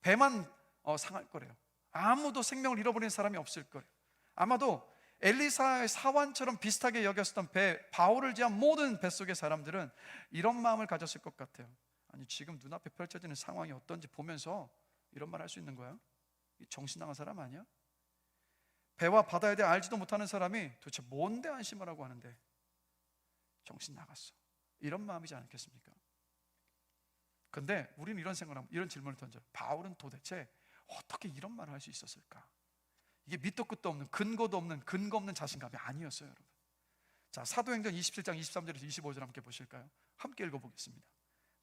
배만 상할 거래요. 아무도 생명을 잃어버리는 사람이 없을 거래요. 아마도 엘리사의 사환처럼 비슷하게 여겼었던 바울을 제한 모든 뱃속의 사람들은 이런 마음을 가졌을 것 같아요. 아니 지금 눈앞에 펼쳐지는 상황이 어떤지 보면서 이런 말 할 수 있는 거야? 정신 나간 사람 아니야? 배와 바다에 대해 알지도 못하는 사람이 도대체 뭔데 안심을 하고 하는데 정신 나갔어, 이런 마음이지 않겠습니까? 근데 우리는 이런 생각을 하면 이런 질문을 던져요. 바울은 도대체 어떻게 이런 말을 할 수 있었을까? 이게 밑도 끝도 없는 근거도 없는 근거 없는 자신감이 아니었어요 여러분. 자, 사도행전 27장 23절에서 25절 함께 보실까요? 함께 읽어보겠습니다.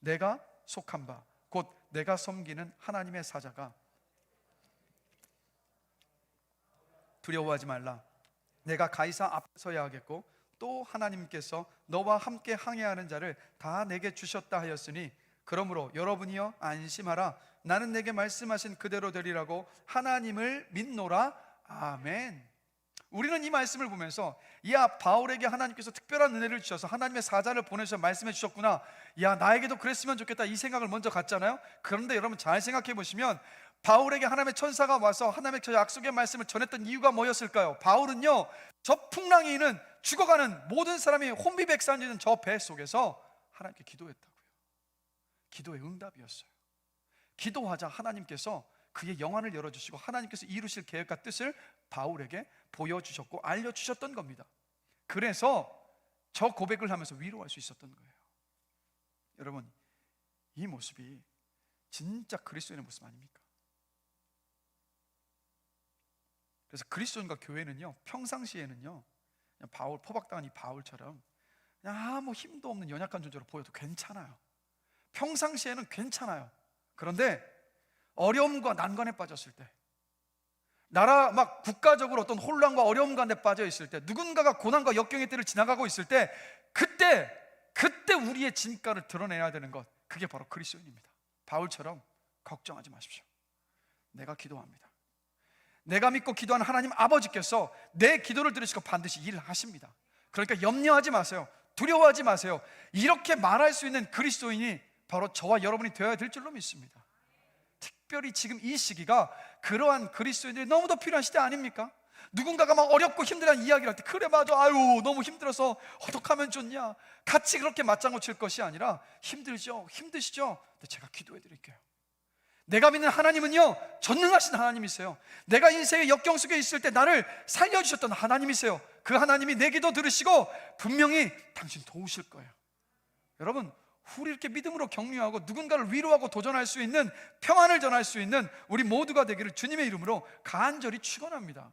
내가 속한 바 곧 내가 섬기는 하나님의 사자가 두려워하지 말라. 내가 가이사 앞에 서야 하겠고 또 하나님께서 너와 함께 항해하는 자를 다 내게 주셨다 하였으니 그러므로 여러분이여 안심하라. 나는 내게 말씀하신 그대로 되리라고 하나님을 믿노라. 아멘. 우리는 이 말씀을 보면서 야, 바울에게 하나님께서 특별한 은혜를 주셔서 하나님의 사자를 보내셔서 말씀해 주셨구나, 야, 나에게도 그랬으면 좋겠다, 이 생각을 먼저 갖잖아요. 그런데 여러분 잘 생각해 보시면 바울에게 하나님의 천사가 와서 하나님의 저 약속의 말씀을 전했던 이유가 뭐였을까요? 바울은요, 저 풍랑이 있는 죽어가는 모든 사람이 혼비백산되는 저 배 속에서 하나님께 기도했다고요. 기도의 응답이었어요. 기도하자 하나님께서 그의 영안을 열어주시고 하나님께서 이루실 계획과 뜻을 바울에게 보여주셨고 알려주셨던 겁니다. 그래서 저 고백을 하면서 위로할 수 있었던 거예요. 여러분, 이 모습이 진짜 그리스도인의 모습 아닙니까? 그래서 그리스도인과 교회는요, 평상시에는요, 그냥 바울, 포박당한 이 바울처럼 그냥 아무 힘도 없는 연약한 존재로 보여도 괜찮아요. 평상시에는 괜찮아요. 그런데 어려움과 난관에 빠졌을 때, 나라 막 국가적으로 어떤 혼란과 어려움 가운데 빠져 있을 때, 누군가가 고난과 역경의 때를 지나가고 있을 때, 그때 우리의 진가를 드러내야 되는 것, 그게 바로 그리스도인입니다. 바울처럼 걱정하지 마십시오. 내가 기도합니다. 내가 믿고 기도하는 하나님 아버지께서 내 기도를 들으시고 반드시 일을 하십니다. 그러니까 염려하지 마세요. 두려워하지 마세요. 이렇게 말할 수 있는 그리스도인이 바로 저와 여러분이 되어야 될 줄로 믿습니다. 특별히 지금 이 시기가 그러한 그리스도인들이 너무도 필요한 시대 아닙니까? 누군가가 막 어렵고 힘들다는 이야기를 할 때, 그래 맞아, 아유 너무 힘들어서 어떡하면 좋냐, 같이 그렇게 맞장구 칠 것이 아니라, 힘들죠, 힘드시죠? 근데 제가 기도해 드릴게요. 내가 믿는 하나님은요, 전능하신 하나님이세요. 내가 인생의 역경 속에 있을 때 나를 살려주셨던 하나님이세요. 그 하나님이 내 기도 들으시고 분명히 당신 도우실 거예요. 여러분, 우리 이렇게 믿음으로 격려하고 누군가를 위로하고 도전할 수 있는, 평안을 전할 수 있는 우리 모두가 되기를 주님의 이름으로 간절히 축원합니다.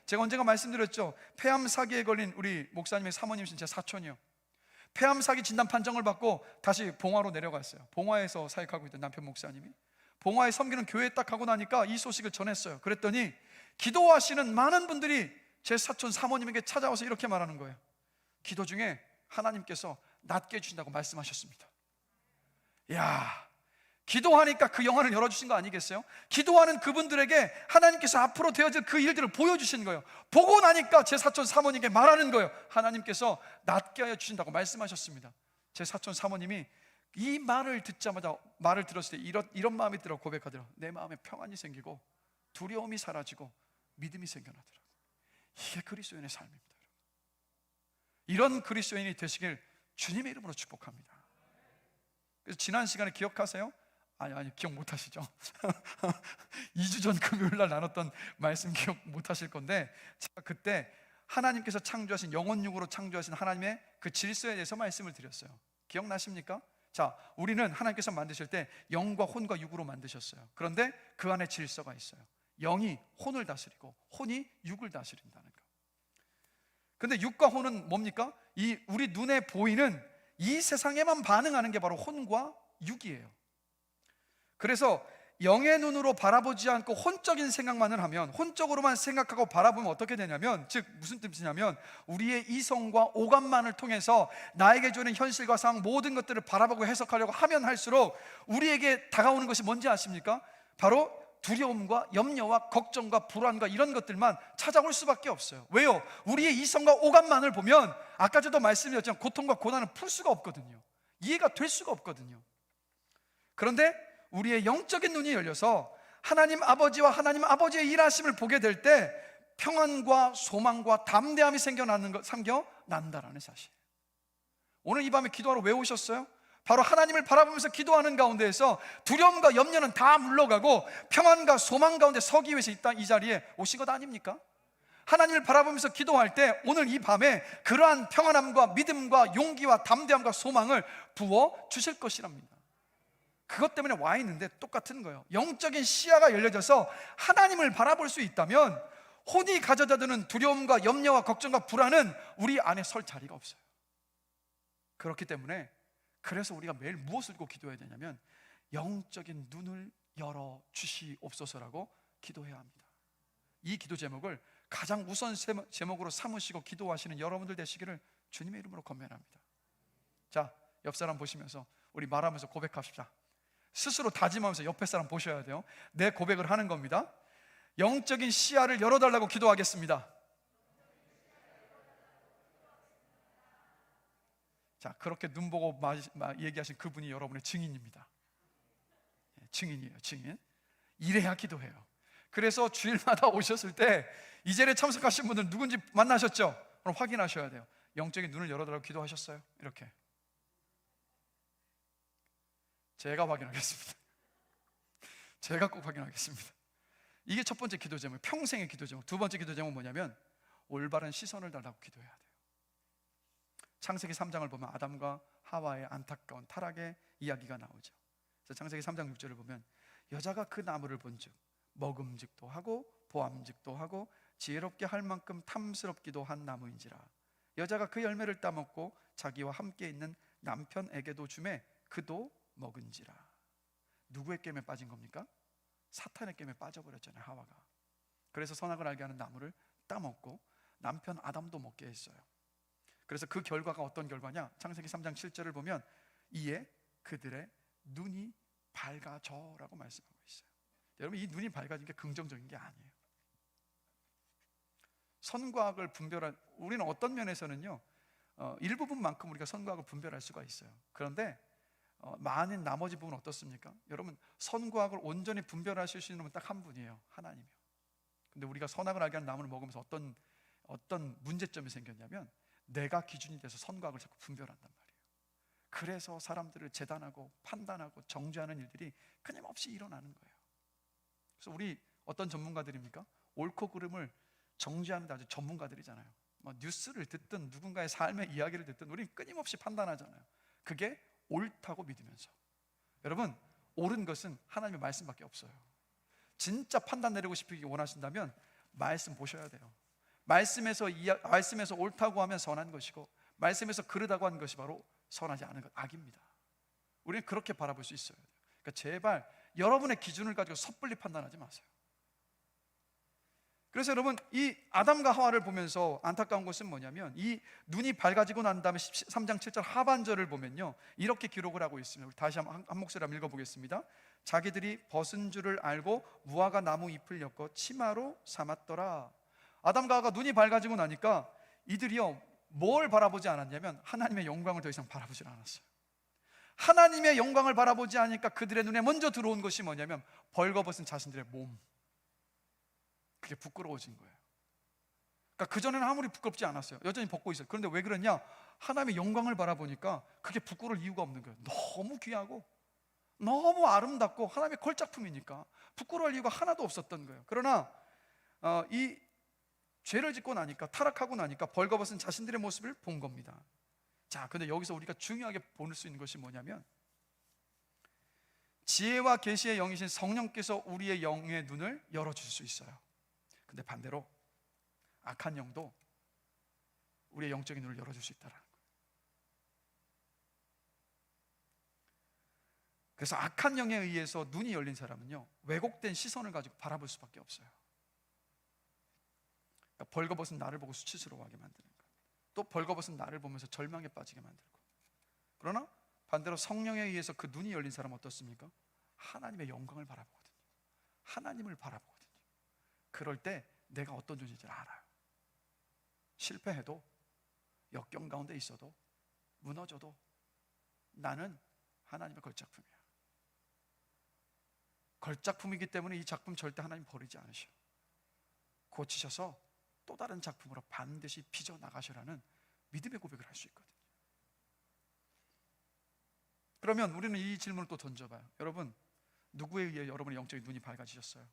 제가 언젠가 말씀드렸죠. 폐암 사기에 걸린 우리 목사님의 사모님이신 제 사촌이요, 폐암 사기 진단 판정을 받고 다시 봉화로 내려갔어요. 봉화에서 사역하고 있던 남편 목사님이 봉화에 섬기는 교회에 딱 가고 나니까 이 소식을 전했어요. 그랬더니 기도하시는 많은 분들이 제 사촌 사모님에게 찾아와서 이렇게 말하는 거예요. 기도 중에 하나님께서 낫게 해주신다고 말씀하셨습니다. 야, 기도하니까 그 영안을 열어주신 거 아니겠어요? 기도하는 그분들에게 하나님께서 앞으로 되어질 그 일들을 보여주신 거예요. 보고 나니까 제 사촌 사모님에게 말하는 거예요. 하나님께서 낫게 하여 주신다고 말씀하셨습니다. 제 사촌 사모님이 이 말을 듣자마자, 말을 들었을 때 이런 마음이 들어 고백하더라고요. 내 마음에 평안이 생기고 두려움이 사라지고 믿음이 생겨나더라고요. 이게 그리스도인의 삶입니다. 이런 그리스도인이 되시길 주님의 이름으로 축복합니다. 그래서 지난 시간에 기억하세요? 아니 기억 못 하시죠? 2주 전 금요일 날 나눴던 말씀 기억 못 하실 건데, 제가 그때 하나님께서 창조하신, 영혼육으로 창조하신 하나님의 그 질서에 대해서 말씀을 드렸어요. 기억나십니까? 자, 우리는 하나님께서 만드실 때 영과 혼과 육으로 만드셨어요. 그런데 그 안에 질서가 있어요. 영이 혼을 다스리고 혼이 육을 다스린다는 거. 근데 육과 혼은 뭡니까? 이 우리 눈에 보이는 이 세상에만 반응하는 게 바로 혼과 육이에요. 그래서 영의 눈으로 바라보지 않고 혼적인 생각만을 하면, 혼적으로만 생각하고 바라보면 어떻게 되냐면, 즉 무슨 뜻이냐면, 우리의 이성과 오감만을 통해서 나에게 주는 현실과 상황, 모든 것들을 바라보고 해석하려고 하면 할수록 우리에게 다가오는 것이 뭔지 아십니까? 바로 두려움과 염려와 걱정과 불안과 이런 것들만 찾아올 수밖에 없어요. 왜요? 우리의 이성과 오감만을 보면, 아까 저도 말씀드렸지만 고통과 고난을 풀 수가 없거든요. 이해가 될 수가 없거든요. 그런데 우리의 영적인 눈이 열려서 하나님 아버지와 하나님 아버지의 일하심을 보게 될 때 평안과 소망과 담대함이 생겨난다라는 사실. 오늘 이 밤에 기도하러 왜 오셨어요? 바로 하나님을 바라보면서 기도하는 가운데에서 두려움과 염려는 다 물러가고 평안과 소망 가운데 서기 위해서 이 자리에 오신 것 아닙니까? 하나님을 바라보면서 기도할 때 오늘 이 밤에 그러한 평안함과 믿음과 용기와 담대함과 소망을 부어 주실 것이랍니다. 그것 때문에 와 있는데 똑같은 거예요. 영적인 시야가 열려져서 하나님을 바라볼 수 있다면 혼이 가져다 드는 두려움과 염려와 걱정과 불안은 우리 안에 설 자리가 없어요. 그렇기 때문에 그래서 우리가 매일 무엇을 두고 기도해야 되냐면, 영적인 눈을 열어 주시옵소서라고 기도해야 합니다. 이 기도 제목을 가장 우선 제목으로 삼으시고 기도하시는 여러분들 되시기를 주님의 이름으로 권면합니다. 자, 옆 사람 보시면서 우리 말하면서 고백합시다. 스스로 다짐하면서 옆에 사람 보셔야 돼요. 내 고백을 하는 겁니다. 영적인 시야를 열어달라고 기도하겠습니다. 자, 그렇게 눈 보고 얘기하신 그분이 여러분의 증인입니다. 증인이에요, 증인. 이래야 기도해요. 그래서 주일마다 오셨을 때 이 자리에 참석하신 분들 누군지 만나셨죠? 그럼 확인하셔야 돼요. 영적인 눈을 열어달라고 기도하셨어요? 이렇게. 제가 확인하겠습니다. 제가 꼭 확인하겠습니다. 이게 첫 번째 기도 제목, 평생의 기도 제목. 두 번째 기도 제목은 뭐냐면 올바른 시선을 달라고 기도해야 돼요. 창세기 3장을 보면 아담과 하와의 안타까운 타락의 이야기가 나오죠. 그래서 창세기 3장 6절을 보면 여자가 그 나무를 본즉 먹음직도 하고 보암직도 하고 지혜롭게 할 만큼 탐스럽기도 한 나무인지라. 여자가 그 열매를 따먹고 자기와 함께 있는 남편에게도 주매 그도 먹은지라. 누구의 깸에 빠진 겁니까? 사탄의 깸에 빠져버렸잖아요, 하와가. 그래서 선악을 알게 하는 나무를 따먹고 남편 아담도 먹게 했어요. 그래서 그 결과가 어떤 결과냐? 창세기 3장 7절을 보면 이에 그들의 눈이 밝아져라고 말씀하고 있어요. 여러분, 이 눈이 밝아진 게 긍정적인 게 아니에요. 선과 악을 분별한, 우리는 어떤 면에서는요 일부분만큼 우리가 선과 악을 분별할 수가 있어요. 그런데 많은 나머지 부분은 어떻습니까? 여러분, 선과 악을 온전히 분별하실 수 있는 분은 딱 한 분이에요. 하나님이요. 근데 우리가 선악을 알게 하는 나무를 먹으면서 어떤 문제점이 생겼냐면 내가 기준이 돼서 선과 악을 자꾸 분별한단 말이에요. 그래서 사람들을 재단하고 판단하고 정죄하는 일들이 끊임없이 일어나는 거예요. 그래서 우리 어떤 전문가들입니까? 옳고 그름을 정죄하는 데 아주 전문가들이잖아요. 뉴스를 듣든 누군가의 삶의 이야기를 듣든 우리는 끊임없이 판단하잖아요. 그게 옳다고 믿으면서. 여러분, 옳은 것은 하나님의 말씀밖에 없어요. 진짜 판단 내리고 싶으기 원하신다면 말씀 보셔야 돼요. 말씀에서 옳다고 하면 선한 것이고 말씀에서 그르다고 하는 것이 바로 선하지 않은 것, 악입니다. 우리는 그렇게 바라볼 수 있어야 돼요. 그러니까 제발 여러분의 기준을 가지고 섣불리 판단하지 마세요. 그래서 여러분, 이 아담과 하와를 보면서 안타까운 것은 뭐냐면 이 눈이 밝아지고 난 다음에 13장 7절 하반절을 보면요 이렇게 기록을 하고 있습니다. 우리 다시 한 목소리 한번 읽어보겠습니다. 자기들이 벗은 줄을 알고 무화과 나무 잎을 엮어 치마로 삼았더라. 아담과 하와가 눈이 밝아지고 나니까 이들이요 뭘 바라보지 않았냐면 하나님의 영광을 더 이상 바라보지 않았어요. 하나님의 영광을 바라보지 않으니까 그들의 눈에 먼저 들어온 것이 뭐냐면 벌거벗은 자신들의 몸, 그게 부끄러워진 거예요. 그러니까 그전에는 아무리 부끄럽지 않았어요. 여전히 벗고 있어요. 그런데 왜 그러냐? 하나님의 영광을 바라보니까 그게 부끄러울 이유가 없는 거예요. 너무 귀하고 너무 아름답고 하나님의 걸작품이니까 부끄러울 이유가 하나도 없었던 거예요. 그러나 이 죄를 짓고 나니까, 타락하고 나니까 벌거벗은 자신들의 모습을 본 겁니다. 자, 근데 여기서 우리가 중요하게 볼 수 있는 것이 뭐냐면 지혜와 계시의 영이신 성령께서 우리의 영의 눈을 열어주실 수 있어요. 근데 반대로 악한 영도 우리의 영적인 눈을 열어줄 수 있다는 거예요. 그래서 악한 영에 의해서 눈이 열린 사람은요 왜곡된 시선을 가지고 바라볼 수밖에 없어요. 그러니까 벌거벗은 나를 보고 수치스러워하게 만드는 거예요. 또 벌거벗은 나를 보면서 절망에 빠지게 만들고. 그러나 반대로 성령에 의해서 그 눈이 열린 사람은 어떻습니까? 하나님의 영광을 바라보거든요. 하나님을 바라보거든요. 그럴 때 내가 어떤 존재인지를 알아요. 실패해도, 역경 가운데 있어도, 무너져도 나는 하나님의 걸작품이야. 걸작품이기 때문에 이 작품 절대 하나님 버리지 않으셔. 고치셔서 또 다른 작품으로 반드시 빚어나가시라는 믿음의 고백을 할 수 있거든요. 그러면 우리는 이 질문을 또 던져봐요. 여러분, 누구에 의해 여러분의 영적인 눈이 밝아지셨어요?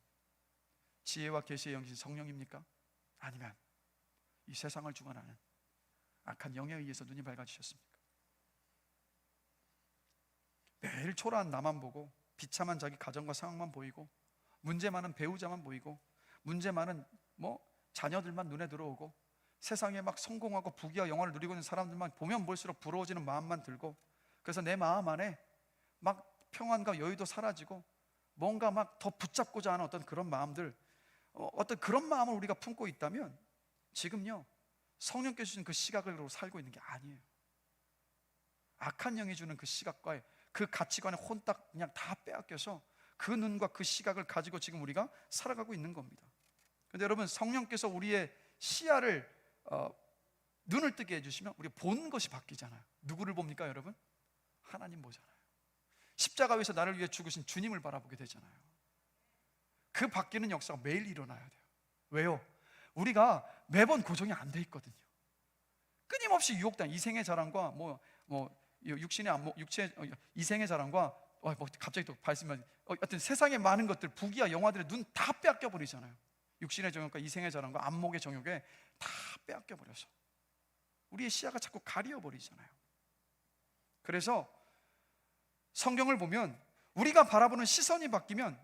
지혜와 계시의 영이신 성령입니까? 아니면 이 세상을 주관하는 악한 영에 의해서 눈이 밝아지셨습니까? 매일 초라한 나만 보고 비참한 자기 가정과 상황만 보이고 문제 많은 배우자만 보이고 문제 많은 자녀들만 눈에 들어오고 세상에 막 성공하고 부귀와 영화를 누리고 있는 사람들만 보면 볼수록 부러워지는 마음만 들고 그래서 내 마음 안에 막 평안과 여유도 사라지고 뭔가 막 더 붙잡고자 하는 어떤 그런 마음들, 어떤 그런 마음을 우리가 품고 있다면 지금요 성령께서 주신 그 시각으로 살고 있는 게 아니에요. 악한 영이 주는 그 시각과 그 가치관에 혼딱 그냥 다 빼앗겨서 그 눈과 그 시각을 가지고 지금 우리가 살아가고 있는 겁니다. 그런데 여러분, 성령께서 우리의 시야를 눈을 뜨게 해주시면 우리 보는 것이 바뀌잖아요. 누구를 봅니까 여러분? 하나님 보잖아요. 십자가 위에서 나를 위해 죽으신 주님을 바라보게 되잖아요. 그 바뀌는 역사가 매일 일어나야 돼요. 왜요? 우리가 매번 고정이 안 돼 있거든요. 끊임없이 유혹당, 이생의 자랑과 육신의 안목, 이생의 자랑과 갑자기 또 말씀하신 어떤 세상의 많은 것들, 부귀와 영화들의 눈 다 빼앗겨 버리잖아요. 육신의 정욕과 이생의 자랑과 안목의 정욕에 다 빼앗겨 버려서 우리의 시야가 자꾸 가려 버리잖아요. 그래서 성경을 보면 우리가 바라보는 시선이 바뀌면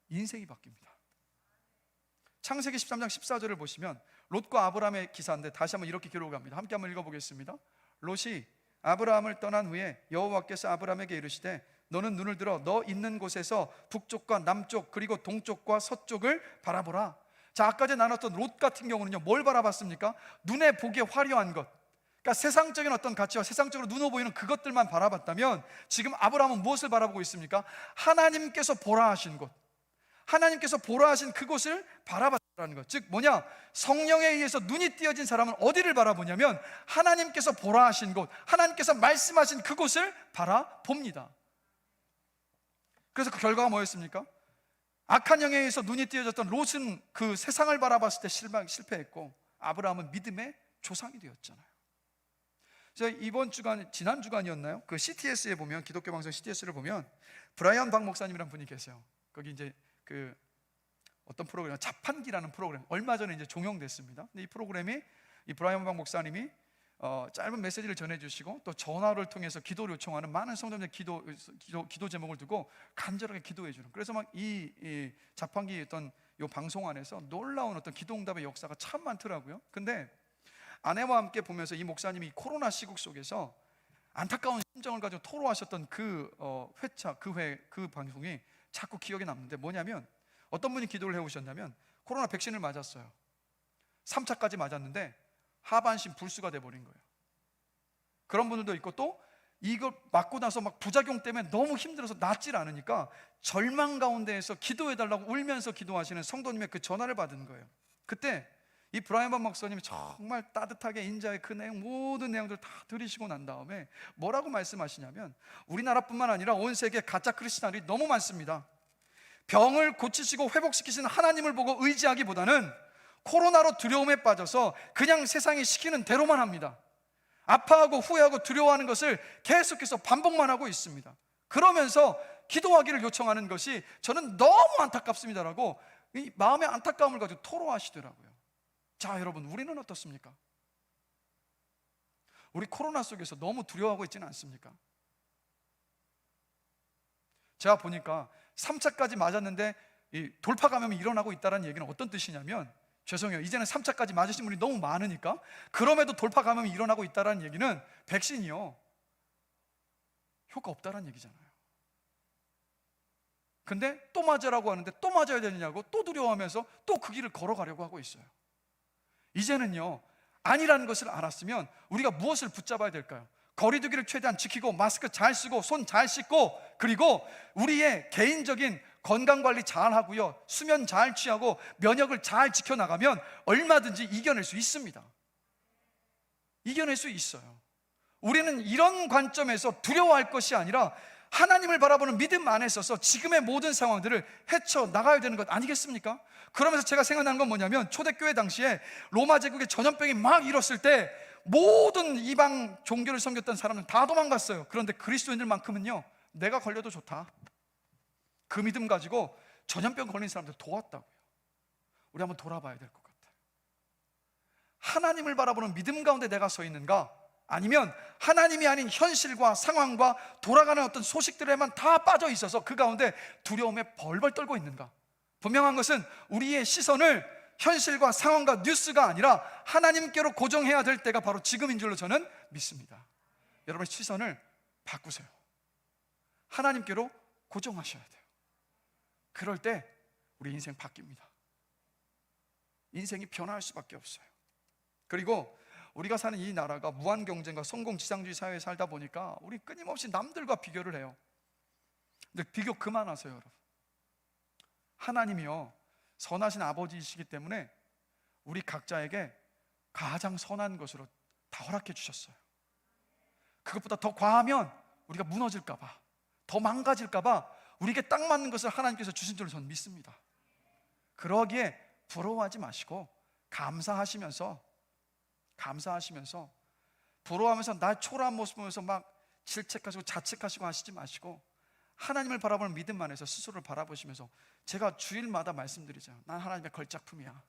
인생이 바뀝니다. 창세기 13장 14절을 보시면 롯과 아브라함의 기사인데 다시 한번 이렇게 기록합니다. 함께 한번 읽어보겠습니다. 롯이 아브라함을 떠난 후에 여호와께서 아브라함에게 이르시되 너는 눈을 들어 너 있는 곳에서 북쪽과 남쪽 그리고 동쪽과 서쪽을 바라보라. 자, 아까 전에 나눴던 롯 같은 경우는요, 뭘 바라봤습니까? 눈에 보기에 화려한 것, 그러니까 세상적인 어떤 가치와 세상적으로 눈으로 보이는 그것들만 바라봤다면 지금 아브라함은 무엇을 바라보고 있습니까? 하나님께서 보라 하신 곳, 하나님께서 보라 하신 그곳을 바라봤다는 것. 즉 뭐냐? 성령에 의해서 눈이 띄어진 사람은 어디를 바라보냐면 하나님께서 보라 하신 곳, 하나님께서 말씀하신 그곳을 바라봅니다. 그래서 그 결과가 뭐였습니까? 악한 영에 의해서 눈이 띄어졌던 롯은 그 세상을 바라봤을 때 실패했고 아브라함은 믿음의 조상이 되었잖아요. 제가 이번 주간, 지난 주간이었나요? 그 CTS에 보면, 기독교 방송 CTS를 보면 브라이언 박 목사님이라는 분이 계세요. 거기 이제 그 어떤 프로그램, 자판기라는 프로그램, 얼마 전에 이제 종영됐습니다. 근데 이 프로그램이 이 브라이언 박 목사님이 짧은 메시지를 전해주시고 또 전화를 통해서 기도를 요청하는 많은 성도님들 기도 제목을 두고 간절하게 기도해 주는, 그래서 막 이 자판기 어떤 이 방송 안에서 놀라운 어떤 기도응답의 역사가 참 많더라고요. 근데 아내와 함께 보면서 이 목사님이 코로나 시국 속에서 안타까운 심정을 가지고 토로하셨던 그 회차, 그 방송이 자꾸 기억에 남는데, 뭐냐면 어떤 분이 기도를 해오셨냐면 코로나 백신을 맞았어요. 3차까지 맞았는데 하반신 불수가 돼버린 거예요. 그런 분들도 있고, 또 이거 맞고 나서 막 부작용 때문에 너무 힘들어서 낫질 않으니까 절망 가운데에서 기도해달라고 울면서 기도하시는 성도님의 그 전화를 받은 거예요. 그때 이 브라이언 박 목사님이 정말 따뜻하게 인자의 그 내용, 모든 내용들 다 들으시고 난 다음에 뭐라고 말씀하시냐면, 우리나라뿐만 아니라 온 세계 가짜 크리스찬들이 너무 많습니다. 병을 고치시고 회복시키시는 하나님을 보고 의지하기보다는 코로나로 두려움에 빠져서 그냥 세상이 시키는 대로만 합니다. 아파하고 후회하고 두려워하는 것을 계속해서 반복만 하고 있습니다. 그러면서 기도하기를 요청하는 것이 저는 너무 안타깝습니다라고 이 마음의 안타까움을 가지고 토로하시더라고요. 자, 여러분, 우리는 어떻습니까? 우리 코로나 속에서 너무 두려워하고 있지는 않습니까? 제가 보니까 3차까지 맞았는데 이 돌파 감염이 일어나고 있다는 얘기는 어떤 뜻이냐면, 죄송해요, 이제는 3차까지 맞으신 분이 너무 많으니까 그럼에도 돌파 감염이 일어나고 있다는 얘기는 백신이요, 효과 없다는 얘기잖아요. 근데 또 맞으라고 하는데 또 맞아야 되느냐고 또 두려워하면서 또 그 길을 걸어가려고 하고 있어요. 이제는요, 아니라는 것을 알았으면 우리가 무엇을 붙잡아야 될까요? 거리두기를 최대한 지키고 마스크 잘 쓰고 손 잘 씻고, 그리고 우리의 개인적인 건강관리 잘 하고요, 수면 잘 취하고 면역을 잘 지켜나가면 얼마든지 이겨낼 수 있습니다. 이겨낼 수 있어요. 우리는 이런 관점에서 두려워할 것이 아니라 하나님을 바라보는 믿음 안에 있어서 지금의 모든 상황들을 헤쳐나가야 되는 것 아니겠습니까? 그러면서 제가 생각나는 건 뭐냐면, 초대교회 당시에 로마 제국의 전염병이 막 일었을 때 모든 이방 종교를 섬겼던 사람은 다 도망갔어요. 그런데 그리스도인들만큼은요, 내가 걸려도 좋다, 그 믿음 가지고 전염병 걸린 사람들 도왔다고요. 우리 한번 돌아봐야 될 것 같아요. 하나님을 바라보는 믿음 가운데 내가 서 있는가, 아니면 하나님이 아닌 현실과 상황과 돌아가는 어떤 소식들에만 다 빠져 있어서 그 가운데 두려움에 벌벌 떨고 있는가? 분명한 것은 우리의 시선을 현실과 상황과 뉴스가 아니라 하나님께로 고정해야 될 때가 바로 지금인 줄로 저는 믿습니다. 여러분의 시선을 바꾸세요. 하나님께로 고정하셔야 돼요. 그럴 때 우리 인생 바뀝니다. 인생이 변화할 수밖에 없어요. 그리고 우리가 사는 이 나라가 무한 경쟁과 성공지상주의 사회에 살다 보니까 우리 끊임없이 남들과 비교를 해요. 근데 비교 그만하세요, 여러분. 하나님이요, 선하신 아버지이시기 때문에 우리 각자에게 가장 선한 것으로 다 허락해 주셨어요. 그것보다 더 과하면 우리가 무너질까 봐, 더 망가질까 봐 우리에게 딱 맞는 것을 하나님께서 주신 줄로 저는 믿습니다. 그러기에 부러워하지 마시고 감사하시면서 부러워하면서 나 초라한 모습 보면서 막 질책하시고 자책하시고 하시지 마시고 하나님을 바라보는 믿음 안에서 스스로를 바라보시면서, 제가 주일마다 말씀드리잖아요. 난 하나님의 걸작품이야.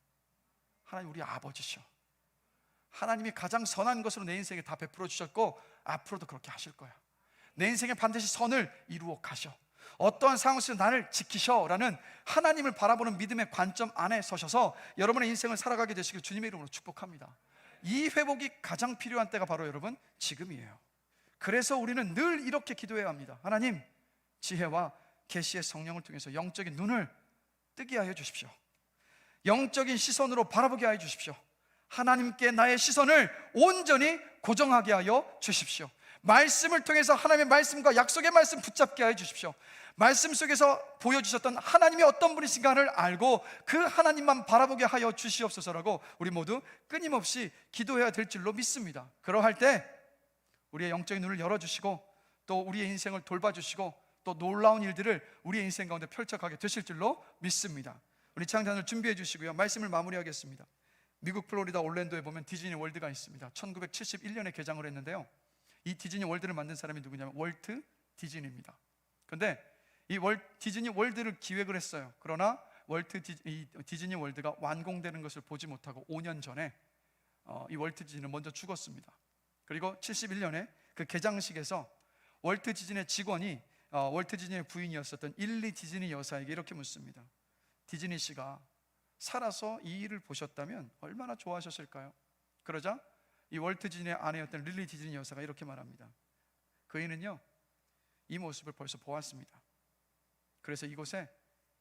하나님 우리 아버지셔. 하나님이 가장 선한 것으로 내 인생에 다 베풀어 주셨고 앞으로도 그렇게 하실 거야. 내 인생에 반드시 선을 이루어 가셔. 어떠한 상황 속에서 나를 지키셔라는 하나님을 바라보는 믿음의 관점 안에 서셔서 여러분의 인생을 살아가게 되시길 주님의 이름으로 축복합니다. 이 회복이 가장 필요한 때가 바로 여러분 지금이에요. 그래서 우리는 늘 이렇게 기도해야 합니다. 하나님, 지혜와 계시의 성령을 통해서 영적인 눈을 뜨게 하여 주십시오. 영적인 시선으로 바라보게 하여 주십시오. 하나님께 나의 시선을 온전히 고정하게 하여 주십시오. 말씀을 통해서 하나님의 말씀과 약속의 말씀 붙잡게 하여 주십시오. 말씀 속에서 보여주셨던 하나님이 어떤 분이신가를 알고 그 하나님만 바라보게 하여 주시옵소서라고 우리 모두 끊임없이 기도해야 될 줄로 믿습니다. 그러할 때 우리의 영적인 눈을 열어주시고 또 우리의 인생을 돌봐주시고 또 놀라운 일들을 우리의 인생 가운데 펼쳐가게 되실 줄로 믿습니다. 우리 찬양단을 준비해 주시고요, 말씀을 마무리하겠습니다. 미국 플로리다 올랜도에 보면 디즈니 월드가 있습니다. 1971년에 개장을 했는데요, 이 디즈니 월드를 만든 사람이 누구냐면 월트 디즈니입니다. 그런데 이 디즈니 월드를 기획을 했어요. 그러나 디즈니 월드가 완공되는 것을 보지 못하고 5년 전에 이 월트 디즈니는 먼저 죽었습니다. 그리고 71년에 그 개장식에서 월트 디즈니의 직원이 월트 디즈니의 부인이었었던 일리 디즈니 여사에게 이렇게 묻습니다. 디즈니 씨가 살아서 이 일을 보셨다면 얼마나 좋아하셨을까요? 그러자 이 월트 디즈니의 아내였던 릴리 디즈니 여사가 이렇게 말합니다. 그이는요, 이 모습을 벌써 보았습니다. 그래서 이곳에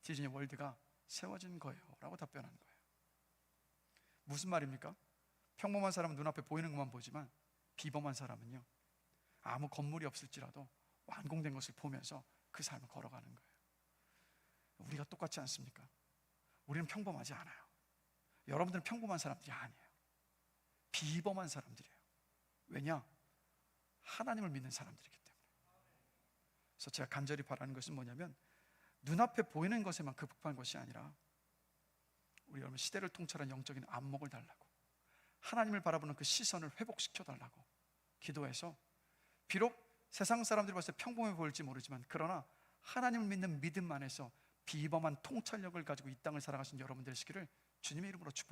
디즈니 월드가 세워진 거예요 라고 답변한 거예요. 무슨 말입니까? 평범한 사람은 눈앞에 보이는 것만 보지만 비범한 사람은요, 아무 건물이 없을지라도 완공된 것을 보면서 그 삶을 걸어가는 거예요. 우리가 똑같지 않습니까? 우리는 평범하지 않아요. 여러분들은 평범한 사람들이 아니에요. 비범한 사람들이에요. 왜냐? 하나님을 믿는 사람들이기 때문에. 그래서 제가 간절히 바라는 것은 뭐냐면, 눈앞에 보이는 것에만 급급한 것이 아니라 우리 여러분 시대를 통찰한 영적인 안목을 달라고, 하나님을 바라보는 그 시선을 회복시켜 달라고 기도해서, 비록 세상 사람들이 봤을 때 평범해 보일지 모르지만 그러나 하나님을 믿는 믿음 안에서 비범한 통찰력을 가지고 이 땅을 살아가신 여러분 되시기를 주님의 이름으로 축복합니다.